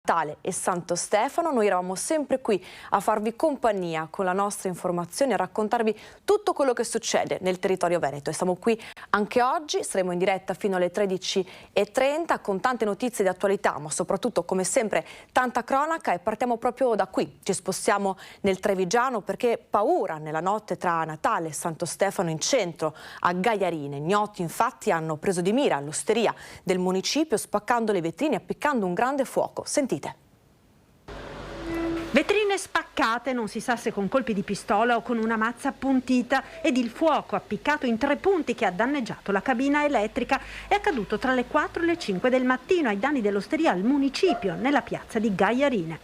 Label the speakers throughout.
Speaker 1: Natale e Santo Stefano. Noi eravamo sempre qui a farvi compagnia con la nostra informazione, a raccontarvi tutto quello che succede nel territorio veneto, e siamo qui anche oggi. Saremo in diretta fino alle 13:30 con tante notizie di attualità, ma soprattutto, come sempre, tanta cronaca, e partiamo proprio da qui. Ci spostiamo nel Trevigiano perché paura nella notte tra Natale e Santo Stefano in centro a Gaiarine. Ignoti infatti hanno preso di mira l'osteria del municipio, spaccando le vetrine e appiccando un grande fuoco. Sentite.
Speaker 2: Vetrine spaccate, non si sa se con colpi di pistola o con una mazza appuntita, ed il fuoco appiccato in 3 punti che ha danneggiato la cabina elettrica è accaduto tra le 4 e le 5 del mattino ai danni dell'osteria al municipio nella piazza di Gaiarine.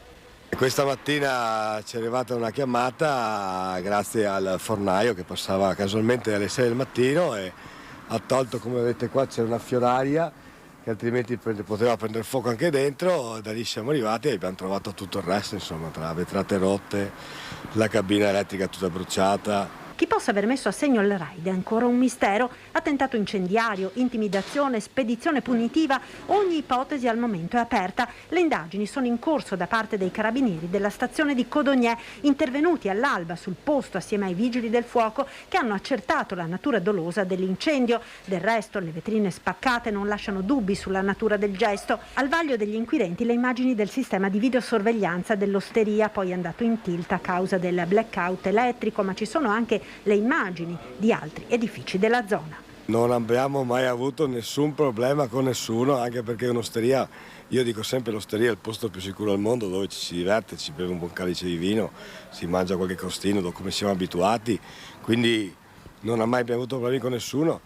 Speaker 3: Questa mattina ci è arrivata una chiamata grazie al fornaio che passava casualmente alle 6 del mattino e ha tolto, come vedete qua c'è una fioraia che altrimenti poteva prendere fuoco anche dentro. Da lì siamo arrivati e abbiamo trovato tutto il resto, insomma, tra vetrate rotte, la cabina elettrica tutta bruciata.
Speaker 2: Chi possa aver messo a segno il raid è ancora un mistero. Attentato incendiario, intimidazione, spedizione punitiva, ogni ipotesi al momento è aperta. Le indagini sono in corso da parte dei carabinieri della stazione di Codognè, intervenuti all'alba sul posto assieme ai vigili del fuoco, che hanno accertato la natura dolosa dell'incendio. Del resto le vetrine spaccate non lasciano dubbi sulla natura del gesto. Al vaglio degli inquirenti le immagini del sistema di videosorveglianza dell'osteria, poi andato in tilt a causa del blackout elettrico, ma ci sono anche le immagini di altri edifici della zona.
Speaker 3: Non abbiamo mai avuto nessun problema con nessuno, anche perché un'osteria, io dico sempre, l'osteria è il posto più sicuro al mondo, dove ci si diverte, ci beve un buon calice di vino, si mangia qualche crostino come siamo abituati, quindi non ha mai avuto problemi con nessuno.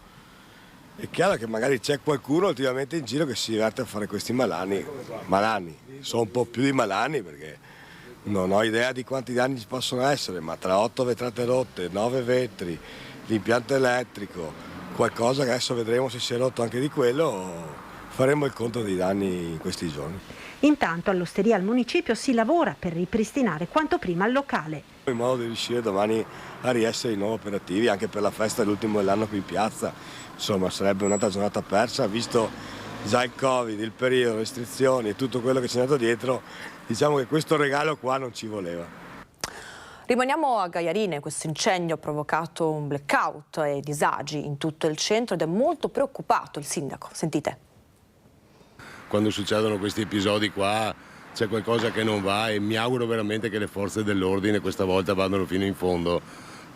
Speaker 3: È chiaro che magari c'è qualcuno ultimamente in giro che si diverte a fare questi malani, sono un po' più di malani perché non ho idea di quanti danni ci possono essere, ma tra 8 vetrate rotte, 9 vetri, l'impianto elettrico, qualcosa che adesso vedremo se si è rotto anche di quello, faremo il conto dei danni in questi giorni.
Speaker 2: Intanto all'osteria al municipio si lavora per ripristinare quanto prima il locale.
Speaker 3: In modo di riuscire domani a riessere di nuovo operativi anche per la festa dell'ultimo dell'anno qui in piazza. Insomma, sarebbe un'altra giornata persa, visto già il Covid, il periodo, le restrizioni e tutto quello che c'è andato dietro. Diciamo che questo regalo qua non ci voleva.
Speaker 1: Rimaniamo a Gaiarine. Questo incendio ha provocato un blackout e disagi in tutto il centro ed è molto preoccupato il sindaco. Sentite.
Speaker 4: Quando succedono questi episodi qua c'è qualcosa che non va e mi auguro veramente che le forze dell'ordine questa volta vadano fino in fondo,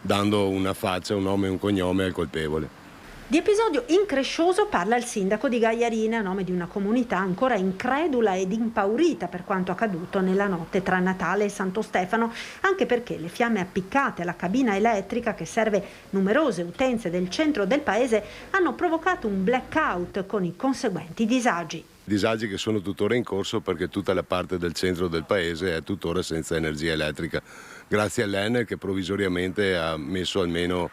Speaker 4: dando una faccia, un nome e un cognome al colpevole.
Speaker 2: Di episodio increscioso parla il sindaco di Gaiarine a nome di una comunità ancora incredula ed impaurita per quanto accaduto nella notte tra Natale e Santo Stefano, anche perché le fiamme appiccate alla cabina elettrica che serve numerose utenze del centro del paese hanno provocato un blackout con i conseguenti disagi.
Speaker 4: Disagi che sono tuttora in corso perché tutta la parte del centro del paese è tuttora senza energia elettrica, grazie all'Enel che provvisoriamente ha messo almeno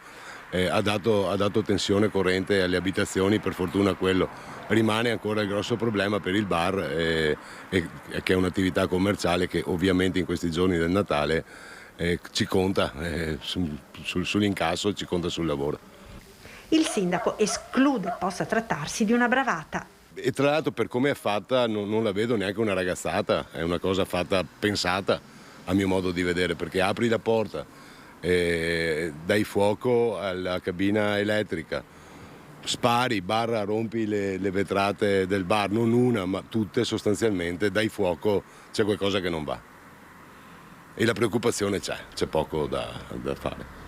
Speaker 4: ha dato tensione corrente alle abitazioni. Per fortuna quello rimane ancora il grosso problema per il bar, che è un'attività commerciale che ovviamente in questi giorni del Natale ci conta sull'incasso, ci conta sul lavoro.
Speaker 2: Il sindaco esclude possa trattarsi di una bravata.
Speaker 4: E tra l'altro, per come è fatta, non la vedo neanche una ragazzata, è una cosa fatta, pensata a mio modo di vedere, perché apri la porta, dai fuoco alla cabina elettrica, spari, rompi le vetrate del bar, non una ma tutte sostanzialmente, dai fuoco, c'è qualcosa che non va e la preoccupazione c'è poco da fare.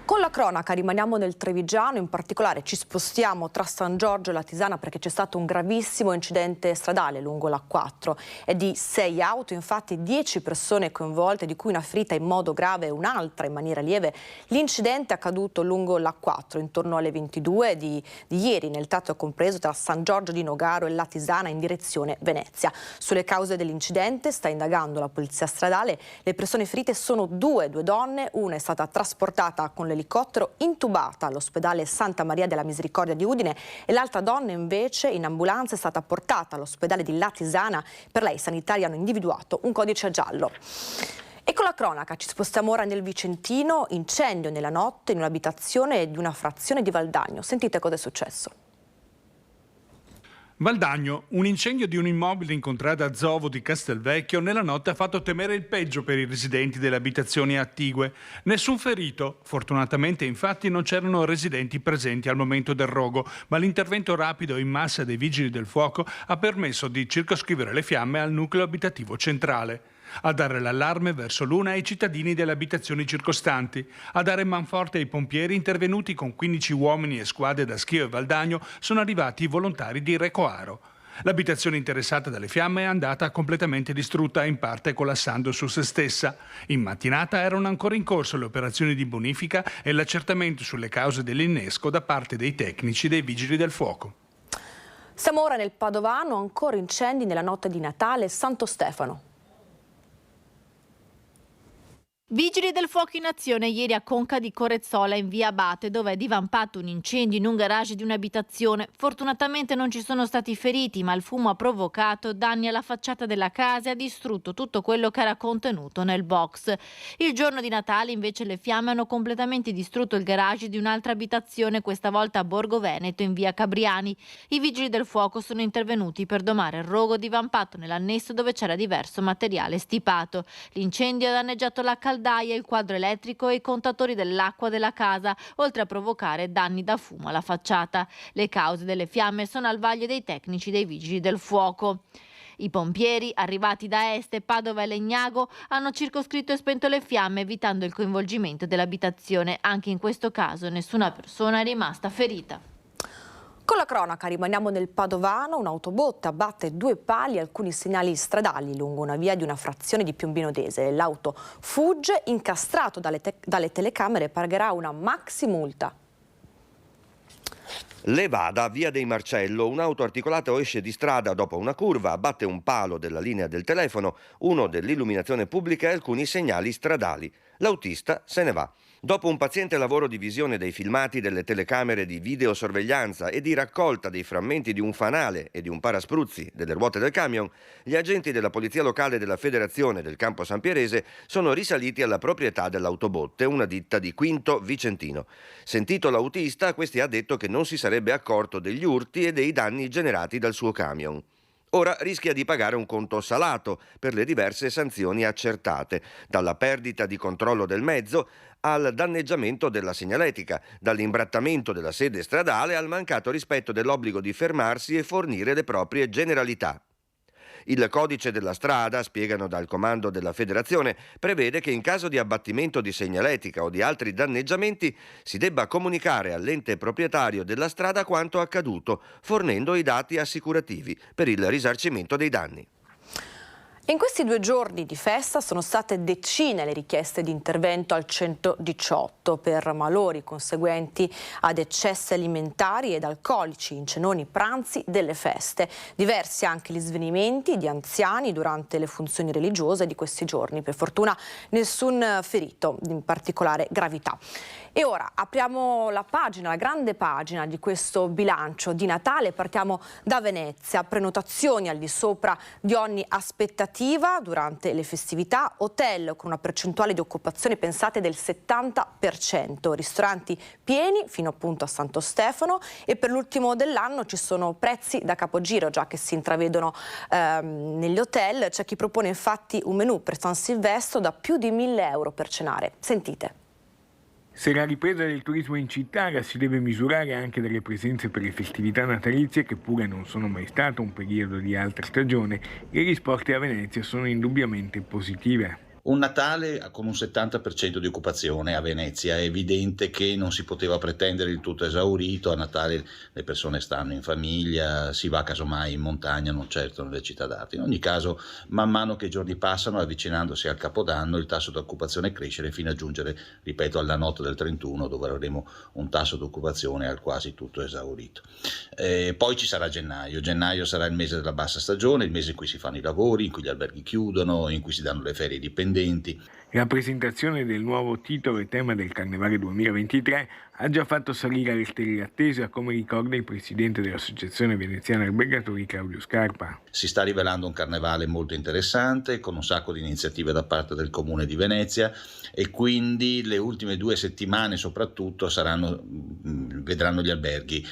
Speaker 1: Con la cronaca rimaniamo nel Trevigiano, in particolare ci spostiamo tra San Giorgio e Latisana perché c'è stato un gravissimo incidente stradale lungo l'A4. È di 6 auto, infatti 10 persone coinvolte, di cui una ferita in modo grave e un'altra in maniera lieve. L'incidente è accaduto lungo l'A4 intorno alle 22 di ieri, nel tratto compreso tra San Giorgio di Nogaro e Latisana in direzione Venezia. Sulle cause dell'incidente sta indagando la polizia stradale. Le persone ferite sono due donne, una è stata trasportata con l'elicottero intubata all'ospedale Santa Maria della Misericordia di Udine e l'altra donna invece in ambulanza è stata portata all'ospedale di Latisana. Per lei i sanitari hanno individuato un codice giallo. E con la cronaca ci spostiamo ora nel Vicentino, incendio nella notte in un'abitazione di una frazione di Valdagno. Sentite cosa è successo.
Speaker 5: Valdagno, un incendio di un immobile in contrada Zovo di Castelvecchio nella notte ha fatto temere il peggio per i residenti delle abitazioni attigue. Nessun ferito. Fortunatamente infatti non c'erano residenti presenti al momento del rogo, ma l'intervento rapido in massa dei vigili del fuoco ha permesso di circoscrivere le fiamme al nucleo abitativo centrale. A dare l'allarme verso l'una i cittadini delle abitazioni circostanti. A dare manforte ai pompieri intervenuti con 15 uomini e squadre da Schio e Valdagno sono arrivati i volontari di Recoaro. L'abitazione interessata dalle fiamme è andata completamente distrutta, in parte collassando su se stessa. In mattinata erano ancora in corso le operazioni di bonifica e l'accertamento sulle cause dell'innesco da parte dei tecnici dei vigili del fuoco.
Speaker 1: Siamo ora nel Padovano, ancora incendi nella notte di Natale e Santo Stefano.
Speaker 6: Vigili del fuoco in azione ieri a Conca di Corezzola in via Abate, dove è divampato un incendio in un garage di un'abitazione. Fortunatamente non ci sono stati feriti, ma il fumo ha provocato danni alla facciata della casa e ha distrutto tutto quello che era contenuto nel box. Il giorno di Natale invece le fiamme hanno completamente distrutto il garage di un'altra abitazione, questa volta a Borgo Veneto in via Cabriani. I vigili del fuoco sono intervenuti per domare il rogo divampato nell'annesso dove c'era diverso materiale stipato. L'incendio ha danneggiato la caldaia, il quadro elettrico e i contatori dell'acqua della casa, oltre a provocare danni da fumo alla facciata. Le cause delle fiamme sono al vaglio dei tecnici dei vigili del fuoco. I pompieri, arrivati da Este, Padova e Legnago, hanno circoscritto e spento le fiamme, evitando il coinvolgimento dell'abitazione. Anche in questo caso nessuna persona è rimasta ferita.
Speaker 1: Con la cronaca rimaniamo nel Padovano, un'autobotte abbatte 2 pali e alcuni segnali stradali lungo una via di una frazione di Piombino Dese. L'auto fugge, incastrato dalle telecamere, pagherà una maxi multa.
Speaker 7: Levada, via dei Marcello, un'auto articolata esce di strada dopo una curva, abbatte un palo della linea del telefono, uno dell'illuminazione pubblica e alcuni segnali stradali. L'autista se ne va. Dopo un paziente lavoro di visione dei filmati delle telecamere di videosorveglianza e di raccolta dei frammenti di un fanale e di un paraspruzzi delle ruote del camion, gli agenti della polizia locale della Federazione del Campo San Pierese sono risaliti alla proprietà dell'autobotte, una ditta di Quinto Vicentino. Sentito l'autista, questi ha detto che non si sarebbe accorto degli urti e dei danni generati dal suo camion. Ora rischia di pagare un conto salato per le diverse sanzioni accertate, dalla perdita di controllo del mezzo al danneggiamento della segnaletica, dall'imbrattamento della sede stradale al mancato rispetto dell'obbligo di fermarsi e fornire le proprie generalità. Il codice della strada, spiegano dal comando della federazione, prevede che in caso di abbattimento di segnaletica o di altri danneggiamenti si debba comunicare all'ente proprietario della strada quanto accaduto, fornendo i dati assicurativi per il risarcimento dei danni.
Speaker 1: In questi 2 giorni di festa sono state decine le richieste di intervento al 118 per malori conseguenti ad eccessi alimentari ed alcolici in cenoni pranzi delle feste. Diversi anche gli svenimenti di anziani durante le funzioni religiose di questi giorni. Per fortuna nessun ferito in particolare gravità. E ora apriamo la grande pagina di questo bilancio di Natale. Partiamo da Venezia. Prenotazioni al di sopra di ogni aspettativa durante le festività. Hotel con una percentuale di occupazione, pensate, del 70%. Ristoranti pieni fino appunto a Santo Stefano. E per l'ultimo dell'anno ci sono prezzi da capogiro già che si intravedono negli hotel. C'è chi propone infatti un menù per San Silvestro da più di 1.000 euro per cenare. Sentite.
Speaker 8: Se la ripresa del turismo in città la si deve misurare anche dalle presenze per le festività natalizie, che pure non sono mai stato un periodo di alta stagione, le risposte a Venezia sono indubbiamente positive.
Speaker 9: Un Natale con un 70% di occupazione a Venezia, è evidente che non si poteva pretendere il tutto esaurito. A Natale le persone stanno in famiglia, si va casomai in montagna, non certo nelle città d'arte. In ogni caso, man mano che i giorni passano, avvicinandosi al Capodanno, il tasso di occupazione cresce fino a giungere, ripeto, alla notte del 31, dove avremo un tasso di occupazione al quasi tutto esaurito. Poi ci sarà gennaio. Gennaio sarà il mese della bassa stagione, il mese in cui si fanno i lavori, in cui gli alberghi chiudono, in cui si danno le ferie ai dipendenti.
Speaker 8: La presentazione del nuovo titolo e tema del Carnevale 2023 ha già fatto salire alle stelle l'attesa, come ricorda il presidente dell'Associazione Veneziana Albergatori Claudio Scarpa.
Speaker 9: Si sta rivelando un carnevale molto interessante, con un sacco di iniziative da parte del Comune di Venezia, e quindi le ultime 2 settimane soprattutto vedranno gli alberghi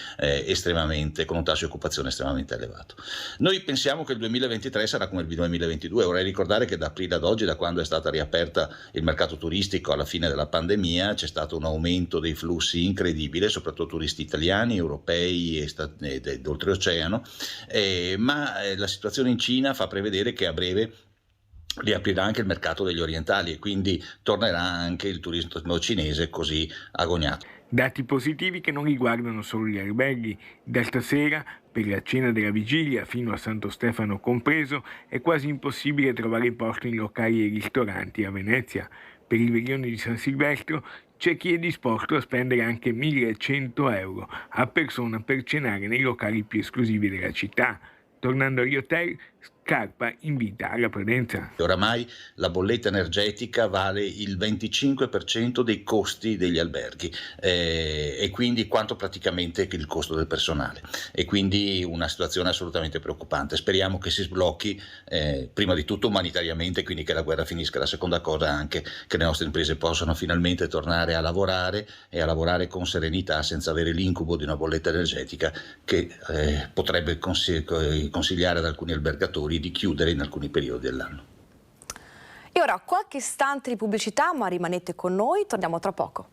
Speaker 9: con un tasso di occupazione estremamente elevato. Noi pensiamo che il 2023 sarà come il 2022. Vorrei ricordare che da aprile ad oggi, da quando è stata riaperta il mercato turistico alla fine della pandemia, c'è stato un aumento dei flussi incredibile, soprattutto turisti italiani, europei e d'oltreoceano, ma la situazione in Cina fa prevedere che a breve riaprirà anche il mercato degli orientali e quindi tornerà anche il turismo cinese così agognato.
Speaker 8: Dati positivi che non riguardano solo gli alberghi. Da stasera, per la cena della vigilia, fino a Santo Stefano compreso, è quasi impossibile trovare posto in locali e ristoranti a Venezia. Per il veglione di San Silvestro c'è chi è disposto a spendere anche 1.100 euro a persona per cenare nei locali più esclusivi della città. Tornando agli hotel, Scarpa invita alla prudenza.
Speaker 9: Oramai la bolletta energetica vale il 25% dei costi degli alberghi e quindi quanto praticamente il costo del personale, e quindi una situazione assolutamente preoccupante. Speriamo che si sblocchi prima di tutto umanitariamente, quindi che la guerra finisca. La seconda cosa anche che le nostre imprese possano finalmente tornare a lavorare e a lavorare con serenità, senza avere l'incubo di una bolletta energetica che potrebbe consigliare ad alcuni albergatori di chiudere in alcuni periodi dell'anno.
Speaker 1: E ora qualche istante di pubblicità, ma rimanete con noi, torniamo tra poco.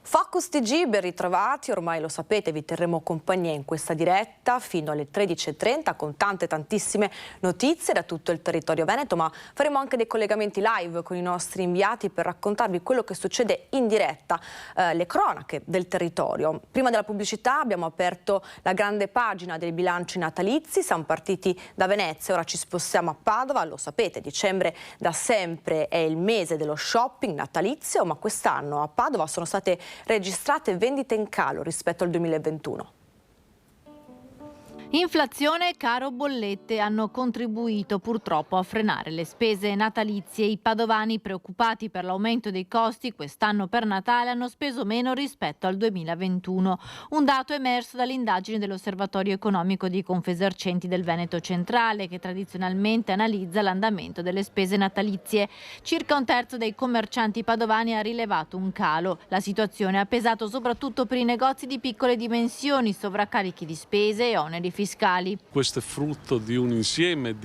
Speaker 1: Focus TG, ben ritrovati, ormai lo sapete, vi terremo compagnia in questa diretta fino alle 13:30 con tantissime notizie da tutto il territorio veneto, ma faremo anche dei collegamenti live con i nostri inviati per raccontarvi quello che succede in diretta, le cronache del territorio. Prima della pubblicità abbiamo aperto la grande pagina dei bilanci natalizi, siamo partiti da Venezia, ora ci spostiamo a Padova, lo sapete, dicembre da sempre è il mese dello shopping natalizio, ma quest'anno a Padova sono state registrate vendite in calo rispetto al 2021.
Speaker 6: Inflazione e caro bollette hanno contribuito purtroppo a frenare le spese natalizie. I padovani, preoccupati per l'aumento dei costi quest'anno per Natale, hanno speso meno rispetto al 2021. Un dato emerso dall'indagine dell'Osservatorio Economico di Confesercenti del Veneto Centrale, che tradizionalmente analizza l'andamento delle spese natalizie. Circa un terzo dei commercianti padovani ha rilevato un calo. La situazione ha pesato soprattutto per i negozi di piccole dimensioni, sovraccarichi di spese e oneri fiscali.
Speaker 10: Questo è frutto di un insieme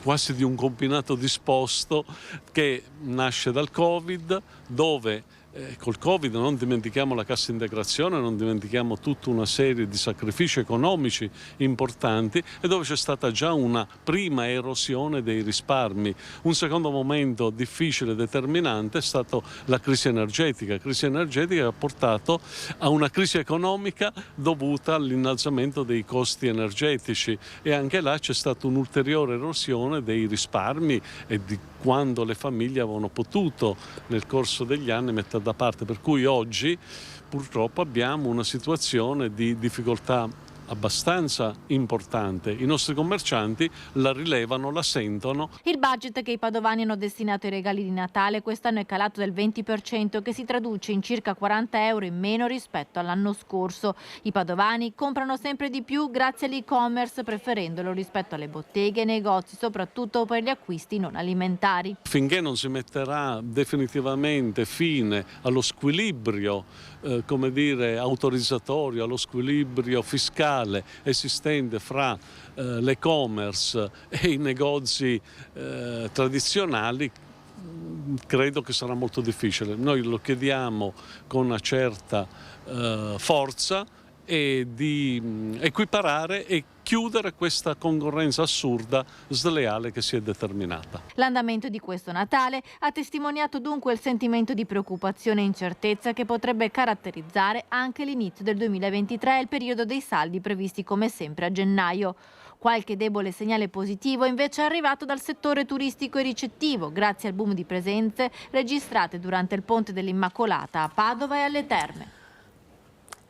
Speaker 10: quasi di un combinato disposto che nasce dal Covid, dove col Covid non dimentichiamo la cassa integrazione, non dimentichiamo tutta una serie di sacrifici economici importanti e dove c'è stata già una prima erosione dei risparmi. Un secondo momento difficile e determinante è stato la crisi energetica che ha portato a una crisi economica dovuta all'innalzamento dei costi energetici, e anche là c'è stata un'ulteriore erosione dei risparmi e di quando le famiglie avevano potuto nel corso degli anni mettere da parte, per cui oggi purtroppo abbiamo una situazione di difficoltà abbastanza importante. I nostri commercianti la rilevano, la sentono.
Speaker 6: Il budget che i padovani hanno destinato ai regali di Natale quest'anno è calato del 20%, che si traduce in circa 40 euro in meno rispetto all'anno scorso. I padovani comprano sempre di più grazie all'e-commerce, preferendolo rispetto alle botteghe e ai negozi, soprattutto per gli acquisti non alimentari.
Speaker 10: Finché non si metterà definitivamente fine allo squilibrio autorizzatorio, allo squilibrio fiscale esistente fra l'e-commerce e i negozi tradizionali, credo che sarà molto difficile. Noi lo chiediamo con una certa forza e di equiparare e chiudere questa concorrenza assurda, sleale che si è determinata.
Speaker 6: L'andamento di questo Natale ha testimoniato dunque il sentimento di preoccupazione e incertezza che potrebbe caratterizzare anche l'inizio del 2023 e il periodo dei saldi previsti come sempre a gennaio. Qualche debole segnale positivo invece è arrivato dal settore turistico e ricettivo, grazie al boom di presenze registrate durante il Ponte dell'Immacolata a Padova e alle Terme.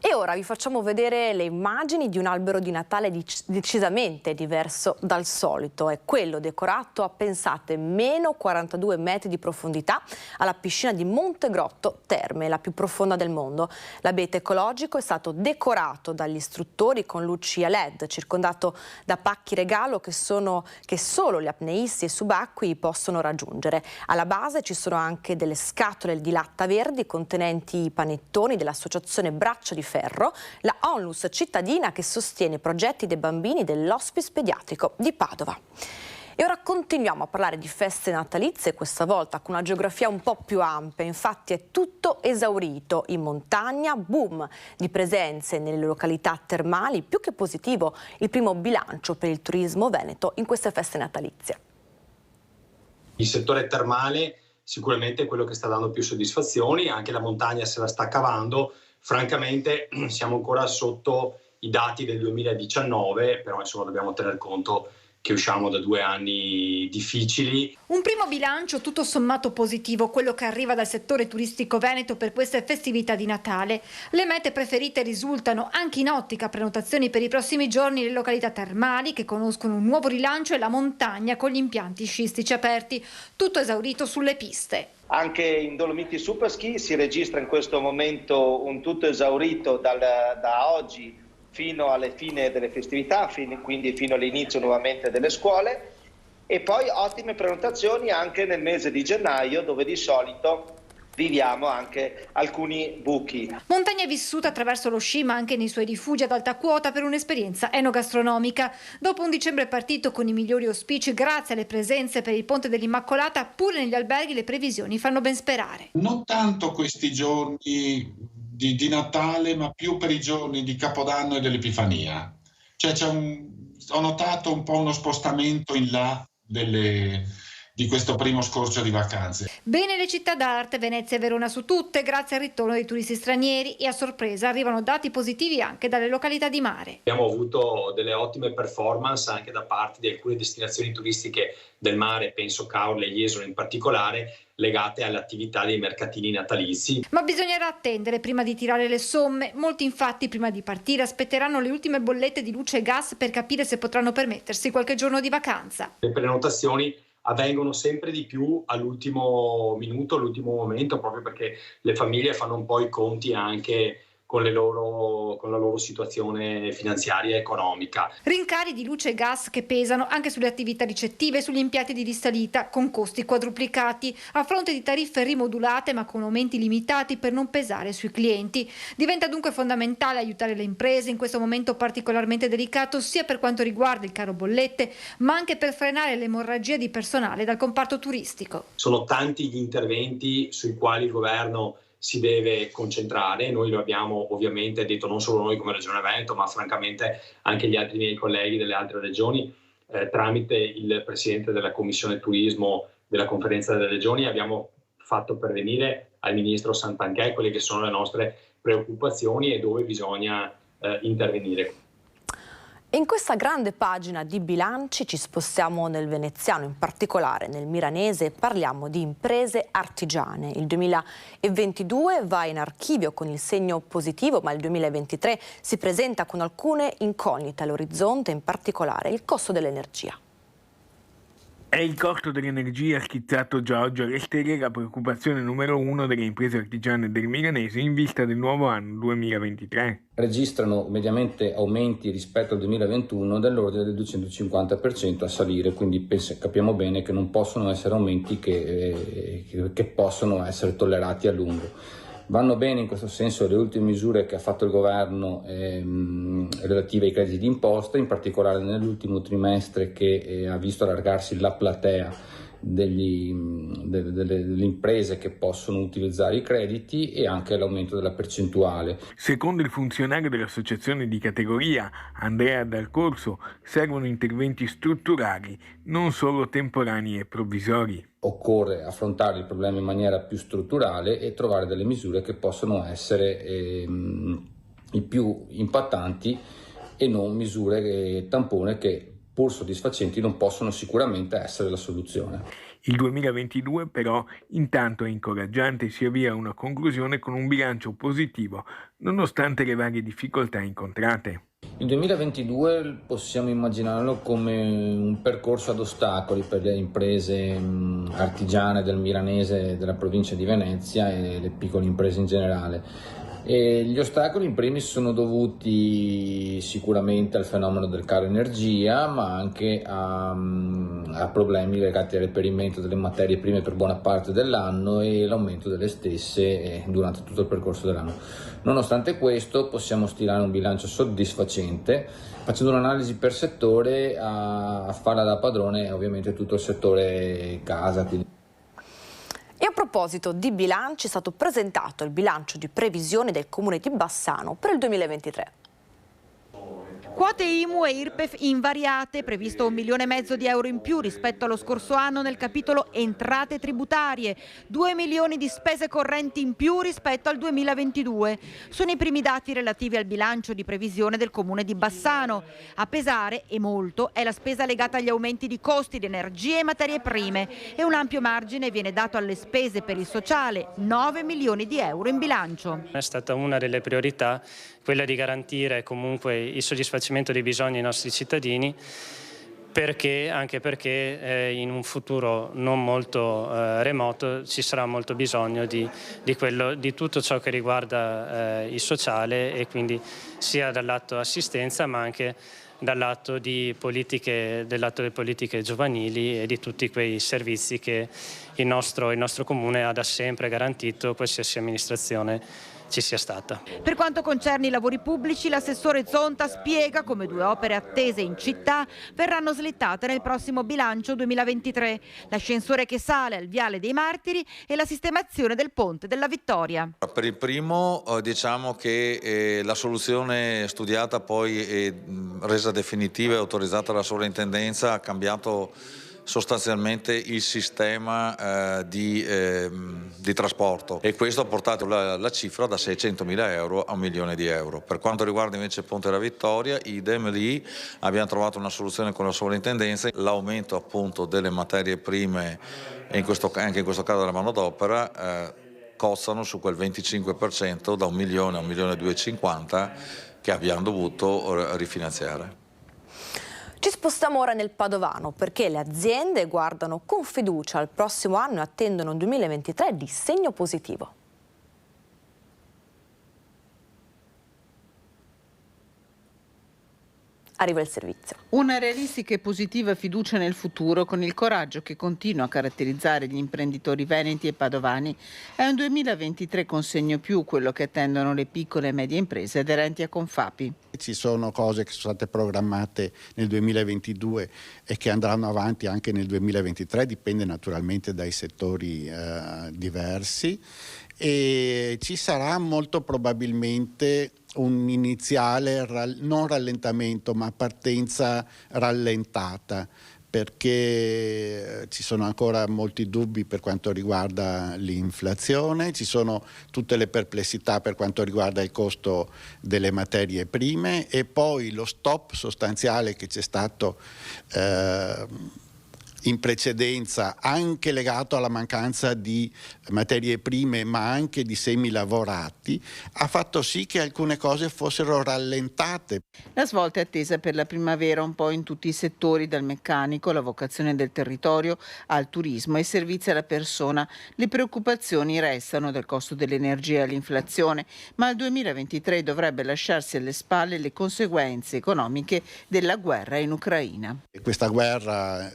Speaker 1: E ora vi facciamo vedere le immagini di un albero di Natale decisamente diverso dal solito. È quello decorato a, pensate, meno 42 metri di profondità alla piscina di Montegrotto Terme, la più profonda del mondo. L'abete ecologico è stato decorato dagli istruttori con luci a LED, circondato da pacchi regalo che solo gli apneisti e subacquei possono raggiungere. Alla base ci sono anche delle scatole di latta verdi contenenti i panettoni dell'associazione Braccia di Ferro, la Onlus cittadina che sostiene i progetti dei bambini dell'Hospice Pediatrico di Padova. E ora continuiamo a parlare di feste natalizie, questa volta con una geografia un po' più ampia. Infatti è tutto esaurito in montagna, boom di presenze nelle località termali, più che positivo il primo bilancio per il turismo veneto in queste feste natalizie.
Speaker 11: Il settore termale sicuramente è quello che sta dando più soddisfazioni, anche la montagna se la sta cavando. Francamente siamo ancora sotto i dati del 2019, però insomma dobbiamo tener conto che usciamo da 2 anni difficili.
Speaker 12: Un primo bilancio tutto sommato positivo, quello che arriva dal settore turistico veneto per queste festività di Natale. Le mete preferite risultano, anche in ottica prenotazioni per i prossimi giorni, le località termali che conoscono un nuovo rilancio e la montagna con gli impianti sciistici aperti, tutto esaurito sulle piste.
Speaker 13: Anche in Dolomiti Superski si registra in questo momento un tutto esaurito da oggi fino alle fine delle festività, quindi fino all'inizio nuovamente delle scuole, e poi ottime prenotazioni anche nel mese di gennaio, dove di solito viviamo anche alcuni buchi.
Speaker 12: Montagna vissuta attraverso lo sci, ma anche nei suoi rifugi ad alta quota per un'esperienza enogastronomica. Dopo un dicembre partito con i migliori auspici grazie alle presenze per il Ponte dell'Immacolata, pure negli alberghi le previsioni fanno ben sperare.
Speaker 14: Non tanto questi giorni di Natale, ma più per i giorni di Capodanno e dell'Epifania. Cioè ho notato un po' uno spostamento in là di questo primo scorcio di vacanze.
Speaker 12: Bene le città d'arte, Venezia e Verona su tutte, grazie al ritorno dei turisti stranieri, e a sorpresa arrivano dati positivi anche dalle località di mare.
Speaker 11: Abbiamo avuto delle ottime performance anche da parte di alcune destinazioni turistiche del mare, penso Caorle e Jesolo in particolare, legate all'attività dei mercatini natalizi.
Speaker 12: Ma bisognerà attendere prima di tirare le somme. Molti infatti prima di partire aspetteranno le ultime bollette di luce e gas per capire se potranno permettersi qualche giorno di vacanza.
Speaker 11: Le prenotazioni avvengono sempre di più all'ultimo minuto, all'ultimo momento, proprio perché le famiglie fanno un po' i conti anche con la loro situazione finanziaria e economica.
Speaker 12: Rincari di luce e gas che pesano anche sulle attività ricettive e sugli impianti di risalita, con costi quadruplicati, a fronte di tariffe rimodulate ma con aumenti limitati per non pesare sui clienti. Diventa dunque fondamentale aiutare le imprese in questo momento particolarmente delicato, sia per quanto riguarda il caro bollette, ma anche per frenare l'emorragia di personale dal comparto turistico.
Speaker 11: Sono tanti gli interventi sui quali il governo si deve concentrare. Noi lo abbiamo ovviamente detto, non solo noi come Regione Veneto, ma francamente anche gli altri miei colleghi delle altre regioni, tramite il Presidente della Commissione Turismo della Conferenza delle Regioni abbiamo fatto pervenire al Ministro Santanchè quelle che sono le nostre preoccupazioni e dove bisogna intervenire.
Speaker 1: In questa grande pagina di bilanci ci spostiamo nel veneziano, in particolare nel milanese, e parliamo di imprese artigiane. Il 2022 va in archivio con il segno positivo, ma il 2023 si presenta con alcune incognite all'orizzonte, in particolare il costo dell'energia.
Speaker 8: È il costo dell'energia schizzato già oggi alle stelle la preoccupazione numero 1 delle imprese artigiane del milanese in vista del nuovo anno 2023.
Speaker 15: Registrano mediamente aumenti rispetto al 2021 dell'ordine del 250% a salire, quindi capiamo bene che non possono essere aumenti che possono essere tollerati a lungo. Vanno bene in questo senso le ultime misure che ha fatto il governo relative ai crediti d'imposta, in particolare nell'ultimo trimestre che ha visto allargarsi la platea delle imprese che possono utilizzare i crediti e anche l'aumento della percentuale.
Speaker 8: Secondo il funzionario dell'associazione di categoria Andrea Dal Corso, servono interventi strutturali, non solo temporanei e provvisori.
Speaker 15: Occorre affrontare il problema in maniera più strutturale e trovare delle misure che possono essere i più impattanti e non misure tampone che pur soddisfacenti, non possono sicuramente essere la soluzione.
Speaker 8: Il 2022 però intanto è incoraggiante e si avvia a una conclusione con un bilancio positivo, nonostante le varie difficoltà incontrate.
Speaker 15: Il 2022 possiamo immaginarlo come un percorso ad ostacoli per le imprese artigiane del Milanese, della provincia di Venezia e le piccole imprese in generale. E gli ostacoli in primis sono dovuti sicuramente al fenomeno del caro energia, ma anche a problemi legati al reperimento delle materie prime per buona parte dell'anno e l'aumento delle stesse durante tutto il percorso dell'anno. Nonostante questo possiamo stilare un bilancio soddisfacente, facendo un'analisi per settore, a farla da padrone ovviamente tutto il settore casa.
Speaker 1: E a proposito di bilanci, è stato presentato il bilancio di previsione del Comune di Bassano per il 2023.
Speaker 16: Quote IMU e IRPEF invariate, previsto 1,5 milioni di euro in più rispetto allo scorso anno nel capitolo entrate tributarie, 2 milioni di spese correnti in più rispetto al 2022. Sono i primi dati relativi al bilancio di previsione del Comune di Bassano. A pesare, e molto, è la spesa legata agli aumenti di costi di energie e materie prime e un ampio margine viene dato alle spese per il sociale, 9 milioni di euro in bilancio.
Speaker 17: È stata una delle priorità quella di garantire comunque il soddisfacimento dei bisogni dei nostri cittadini, anche perché in un futuro non molto remoto ci sarà molto bisogno di tutto ciò che riguarda il sociale, e quindi sia dal lato assistenza ma anche dal lato delle politiche giovanili e di tutti quei servizi che il nostro Comune ha da sempre garantito, qualsiasi amministrazione ci sia stata.
Speaker 16: Per quanto concerne i lavori pubblici, l'assessore Zonta spiega come 2 opere attese in città verranno slittate nel prossimo bilancio 2023. L'ascensore che sale al Viale dei Martiri e la sistemazione del Ponte della Vittoria.
Speaker 18: Per il primo diciamo che la soluzione studiata poi e resa definitiva e autorizzata dalla sovrintendenza ha cambiato sostanzialmente il sistema di trasporto, e questo ha portato la cifra da 600.000 euro a 1 milione di euro. Per quanto riguarda invece il Ponte della Vittoria, idem lì abbiamo trovato una soluzione con la sovrintendenza. L'aumento appunto delle materie prime e anche in questo caso della manodopera cozzano su quel 25% da 1 milione a 1 milione e 250 che abbiamo dovuto rifinanziare.
Speaker 1: Ci spostiamo ora nel Padovano perché le aziende guardano con fiducia al prossimo anno e attendono un 2023 di segno positivo. Arriva il servizio.
Speaker 19: Una realistica e positiva fiducia nel futuro, con il coraggio che continua a caratterizzare gli imprenditori veneti e padovani. È un 2023 con segno più quello che attendono le piccole e medie imprese aderenti a Confapi.
Speaker 20: Ci sono cose che sono state programmate nel 2022 e che andranno avanti anche nel 2023, dipende naturalmente dai settori diversi, e ci sarà molto probabilmente un iniziale non rallentamento ma partenza rallentata, perché ci sono ancora molti dubbi per quanto riguarda l'inflazione, ci sono tutte le perplessità per quanto riguarda il costo delle materie prime, e poi lo stop sostanziale che c'è stato in precedenza, anche legato alla mancanza di materie prime ma anche di semilavorati, ha fatto sì che alcune cose fossero rallentate.
Speaker 19: La svolta è attesa per la primavera un po' in tutti i settori, dal meccanico alla vocazione del territorio al turismo e servizi alla persona. Le preoccupazioni restano dal costo dell'energia e all'inflazione, ma il 2023 dovrebbe lasciarsi alle spalle le conseguenze economiche della guerra in Ucraina.
Speaker 20: Questa guerra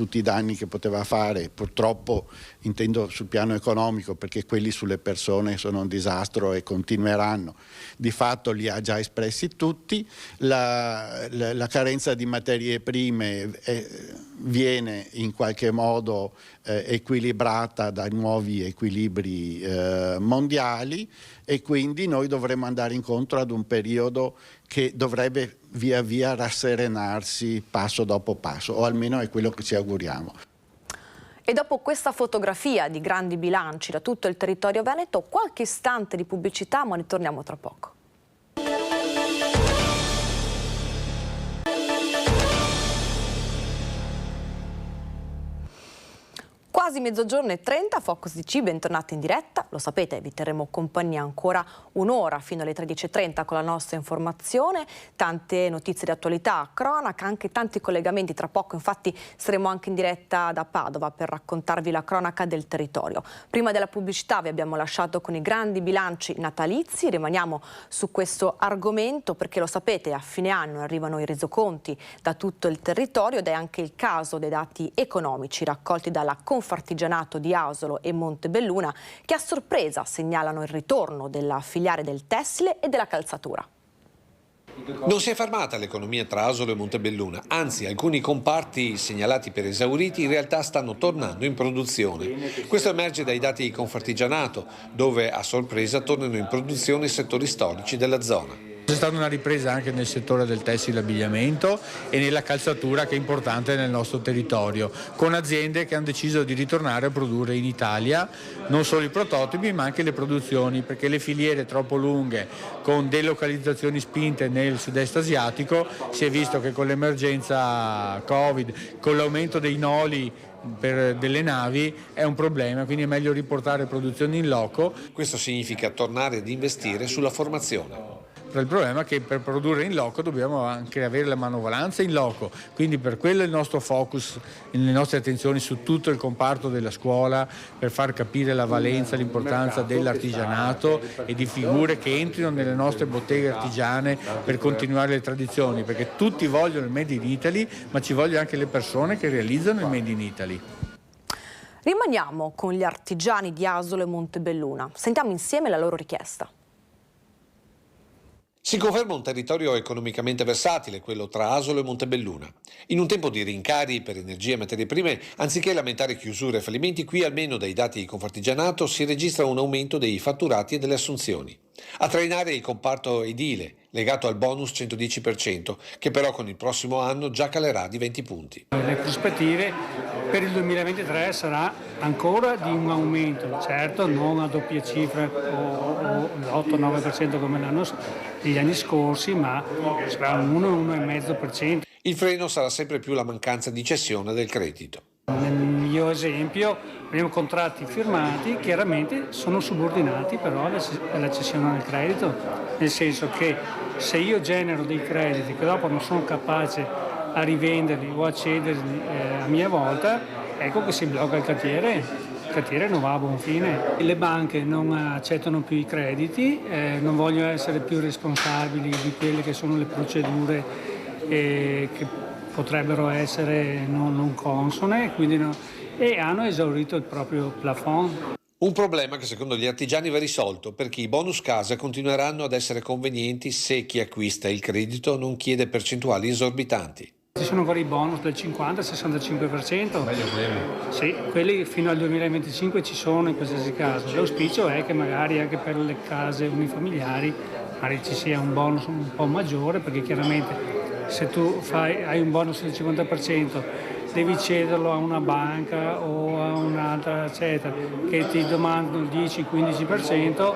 Speaker 20: tutti i danni che poteva fare, purtroppo intendo sul piano economico, perché quelli sulle persone sono un disastro e continueranno, di fatto li ha già espressi tutti. La carenza di materie prime viene in qualche modo equilibrata dai nuovi equilibri mondiali, e quindi noi dovremo andare incontro ad un periodo che dovrebbe via via rasserenarsi passo dopo passo, o almeno è quello che ci auguriamo.
Speaker 1: E dopo questa fotografia di grandi bilanci da tutto il territorio veneto, qualche istante di pubblicità, ma ne torniamo tra poco. Quasi mezzogiorno e 30, Focus DC, bentornati in diretta. Lo sapete, vi terremo compagnia ancora un'ora fino alle 13.30 con la nostra informazione, tante notizie di attualità, cronaca, anche tanti collegamenti. Tra poco infatti saremo anche in diretta da Padova per raccontarvi la cronaca del territorio. Prima della pubblicità vi abbiamo lasciato con i grandi bilanci natalizi, rimaniamo su questo argomento perché lo sapete, a fine anno arrivano i resoconti da tutto il territorio ed è anche il caso dei dati economici raccolti dalla Confartigianato di Asolo e Montebelluna che a sorpresa segnalano il ritorno della filiale del tessile e della calzatura.
Speaker 21: Non si è fermata l'economia tra Asolo e Montebelluna, anzi alcuni comparti segnalati per esauriti in realtà stanno tornando in produzione. Questo emerge dai dati di Confartigianato, dove a sorpresa tornano in produzione i settori storici della zona.
Speaker 22: C'è stata una ripresa anche nel settore del tessile e abbigliamento e nella calzatura, che è importante nel nostro territorio, con aziende che hanno deciso di ritornare a produrre in Italia non solo i prototipi ma anche le produzioni, perché le filiere troppo lunghe con delocalizzazioni spinte nel sud-est asiatico si è visto che con l'emergenza Covid, con l'aumento dei noli delle navi è un problema, quindi è meglio riportare produzioni in loco.
Speaker 21: Questo significa tornare ad investire sulla formazione.
Speaker 22: Il problema è che per produrre in loco dobbiamo anche avere la manovalanza in loco, quindi per quello il nostro focus, le nostre attenzioni su tutto il comparto della scuola, per far capire la valenza, l'importanza dell'artigianato e di figure che entrino nelle nostre botteghe artigiane per continuare le tradizioni, perché tutti vogliono il Made in Italy, ma ci vogliono anche le persone che realizzano il Made in Italy.
Speaker 1: Rimaniamo con gli artigiani di Asolo e Montebelluna. Sentiamo insieme la loro richiesta.
Speaker 21: Si conferma un territorio economicamente versatile, quello tra Asolo e Montebelluna. In un tempo di rincari per energie e materie prime, anziché lamentare chiusure e fallimenti, qui almeno dai dati di Confartigianato si registra un aumento dei fatturati e delle assunzioni. A trainare il comparto edile, legato al bonus 110%, che però con il prossimo anno già calerà di 20 punti.
Speaker 23: Le prospettive per il 2023 sarà ancora di un aumento, certo non a doppia cifra o l'8-9% come negli anni scorsi, ma sarà un 1-1,5%.
Speaker 21: Il freno sarà sempre più la mancanza di cessione del credito.
Speaker 23: Nel mio esempio abbiamo contratti firmati, chiaramente sono subordinati però alla cessione del credito, nel senso che se io genero dei crediti che dopo non sono capace a rivenderli o a cederli a mia volta, ecco che si blocca il cantiere non va a buon fine. Le banche non accettano più i crediti, non vogliono essere più responsabili di quelle che sono le procedure che potrebbero essere non consone, quindi e hanno esaurito il proprio plafond.
Speaker 21: Un problema che secondo gli artigiani va risolto, perché i bonus casa continueranno ad essere convenienti se chi acquista il credito non chiede percentuali esorbitanti.
Speaker 23: Ci sono vari bonus del 50-65%, sì, quelli fino al 2025 ci sono in qualsiasi caso. L'auspicio è che magari anche per le case unifamiliari magari ci sia un bonus un po' maggiore, perché chiaramente se tu hai un bonus del 50% devi cederlo a una banca o a un'altra eccetera che ti domandano il 10-15%,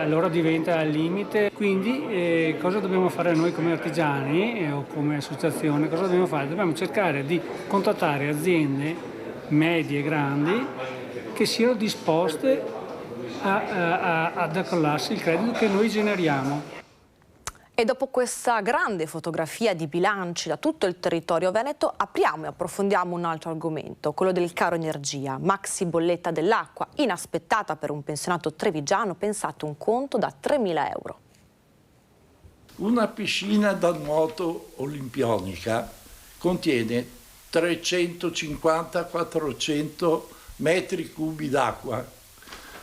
Speaker 23: allora diventa al limite. Quindi cosa dobbiamo fare noi come artigiani o come associazione? Cosa dobbiamo fare? Dobbiamo cercare di contattare aziende medie e grandi che siano disposte ad accollarsi il credito che noi generiamo.
Speaker 1: E dopo questa grande fotografia di bilanci da tutto il territorio veneto, apriamo e approfondiamo un altro argomento, quello del caro energia. Maxi bolletta dell'acqua, inaspettata per un pensionato trevigiano, pensate un conto da 3.000 euro.
Speaker 24: Una piscina da nuoto olimpionica contiene 350-400 metri cubi d'acqua.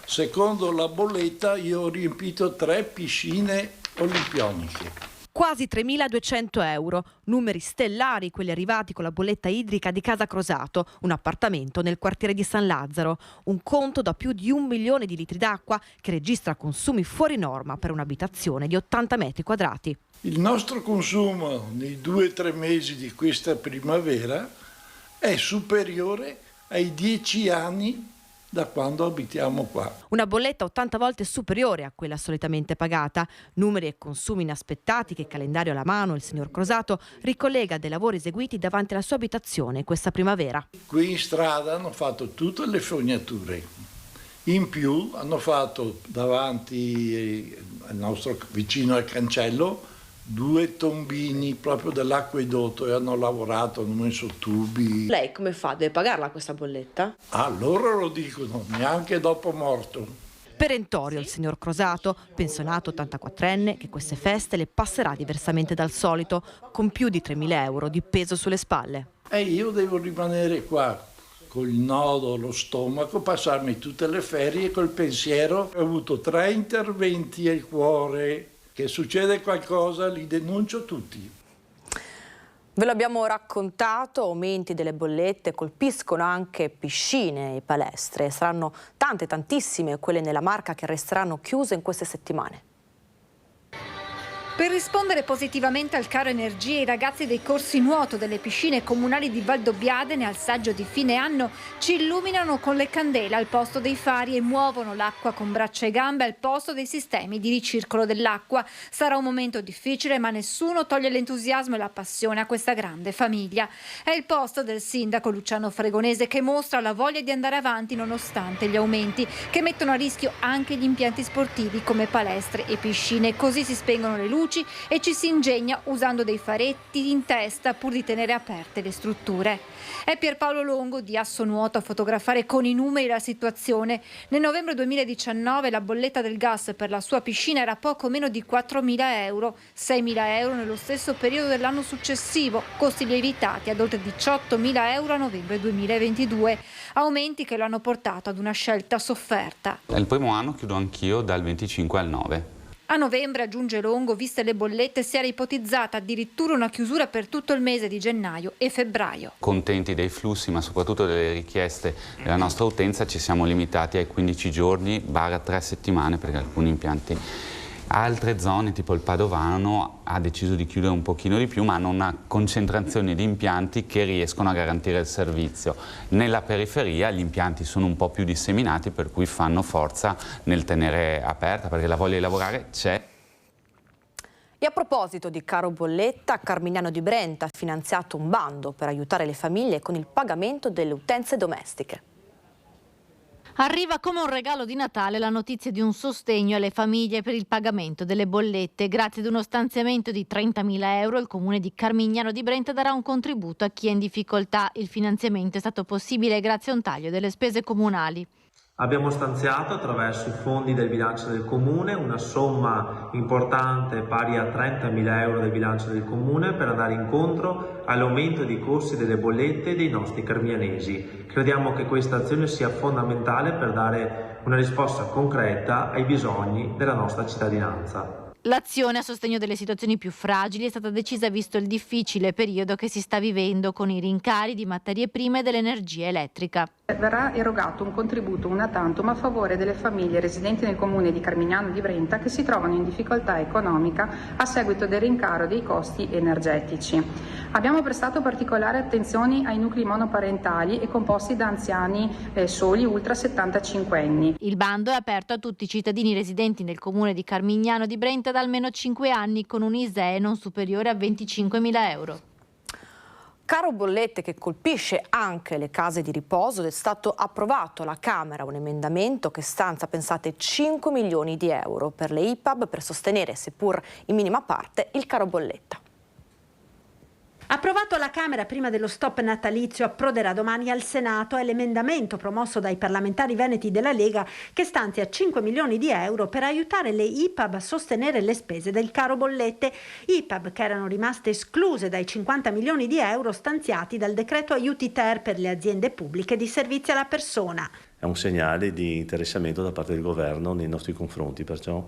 Speaker 24: Secondo la bolletta io ho riempito 3 piscine olimpioniche.
Speaker 16: Quasi 3.200 euro, numeri stellari quelli arrivati con la bolletta idrica di Casa Crosato, un appartamento nel quartiere di San Lazzaro, un conto da più di 1 milione di litri d'acqua che registra consumi fuori norma per un'abitazione di 80 metri quadrati.
Speaker 24: Il nostro consumo nei 2-3 mesi di questa primavera è superiore ai 10 anni da quando abitiamo qua.
Speaker 1: Una bolletta 80 volte superiore a quella solitamente pagata. Numeri e consumi inaspettati che, calendario alla mano, il signor Crosato ricollega dei lavori eseguiti davanti alla sua abitazione questa primavera.
Speaker 24: Qui in strada hanno fatto tutte le fognature. In più hanno fatto davanti al nostro vicino al cancello 2 tombini proprio dell'acquedotto e hanno lavorato, hanno messo tubi.
Speaker 1: Lei come fa? Deve pagarla questa bolletta?
Speaker 24: Ah, loro lo dicono, neanche dopo morto.
Speaker 1: Perentorio il signor Crosato, pensionato 84enne, che queste feste le passerà diversamente dal solito, con più di 3.000 euro di peso sulle spalle.
Speaker 24: E io devo rimanere qua col nodo allo stomaco, passarmi tutte le ferie col pensiero. Ho avuto 3 interventi al cuore. Che succede qualcosa, li denuncio tutti.
Speaker 1: Ve lo abbiamo raccontato, aumenti delle bollette colpiscono anche piscine e palestre. Saranno tantissime quelle nella Marca che resteranno chiuse in queste settimane.
Speaker 12: Per rispondere positivamente al caro energie, i ragazzi dei corsi nuoto delle piscine comunali di Valdobbiadene al saggio di fine anno ci illuminano con le candele al posto dei fari e muovono l'acqua con braccia e gambe al posto dei sistemi di ricircolo dell'acqua. Sarà un momento difficile, ma nessuno toglie l'entusiasmo e la passione a questa grande famiglia. È il posto del sindaco Luciano Fregonese che mostra la voglia di andare avanti nonostante gli aumenti che mettono a rischio anche gli impianti sportivi come palestre e piscine. Così si spengono le luci e ci si ingegna usando dei faretti in testa pur di tenere aperte le strutture. È Pierpaolo Longo di Assonuoto a fotografare con i numeri la situazione. Nel novembre 2019 la bolletta del gas per la sua piscina era poco meno di 4.000 euro, 6.000 euro nello stesso periodo dell'anno successivo, costi lievitati ad oltre 18.000 euro a novembre 2022, aumenti che lo hanno portato ad una scelta sofferta.
Speaker 2: Il primo anno chiudo anch'io dal 25 al 9.
Speaker 12: A novembre, aggiunge Longo, viste le bollette, si era ipotizzata addirittura una chiusura per tutto il mese di gennaio e febbraio.
Speaker 2: Contenti dei flussi, ma soprattutto delle richieste della nostra utenza, ci siamo limitati ai 15 giorni, 3 settimane per alcuni impianti. Altre zone, tipo il Padovano, ha deciso di chiudere un pochino di più, ma hanno una concentrazione di impianti che riescono a garantire il servizio. Nella periferia gli impianti sono un po' più disseminati, per cui fanno forza nel tenere aperta, perché la voglia di lavorare c'è.
Speaker 1: E a proposito di caro bolletta, Carmignano di Brenta ha finanziato un bando per aiutare le famiglie con il pagamento delle utenze domestiche.
Speaker 6: Arriva come un regalo di Natale la notizia di un sostegno alle famiglie per il pagamento delle bollette. Grazie ad uno stanziamento di 30.000 euro, il comune di Carmignano di Brenta darà un contributo a chi è in difficoltà. Il finanziamento è stato possibile grazie a un taglio delle spese comunali.
Speaker 3: Abbiamo stanziato attraverso i fondi del bilancio del comune una somma importante pari a 30.000 euro del bilancio del comune per andare incontro all'aumento dei costi delle bollette dei nostri carmignanesi. Crediamo che questa azione sia fondamentale per dare una risposta concreta ai bisogni della nostra cittadinanza.
Speaker 6: L'azione a sostegno delle situazioni più fragili è stata decisa visto il difficile periodo che si sta vivendo con i rincari di materie prime e dell'energia elettrica.
Speaker 4: Verrà erogato un contributo una tantum a favore delle famiglie residenti nel comune di Carmignano di Brenta che si trovano in difficoltà economica a seguito del rincaro dei costi energetici. Abbiamo prestato particolare attenzione ai nuclei monoparentali e composti da anziani soli ultra 75 anni.
Speaker 6: Il bando è aperto a tutti i cittadini residenti nel comune di Carmignano di Brenta da almeno 5 anni con un ISEE non superiore a 25.000 euro.
Speaker 1: Caro bollette che colpisce anche le case di riposo, è stato approvato alla Camera un emendamento che stanzia, pensate, 5 milioni di euro per le IPAB per sostenere, seppur in minima parte, il caro bolletta.
Speaker 5: Approvato alla Camera prima dello stop natalizio, approderà domani al Senato è l'emendamento promosso dai parlamentari veneti della Lega che stanzia 5 milioni di euro per aiutare le IPAB a sostenere le spese del caro bollette. IPAB che erano rimaste escluse dai 50 milioni di euro stanziati dal decreto aiuti ter per le aziende pubbliche di servizi alla persona.
Speaker 25: È un segnale di interessamento da parte del governo nei nostri confronti, perciò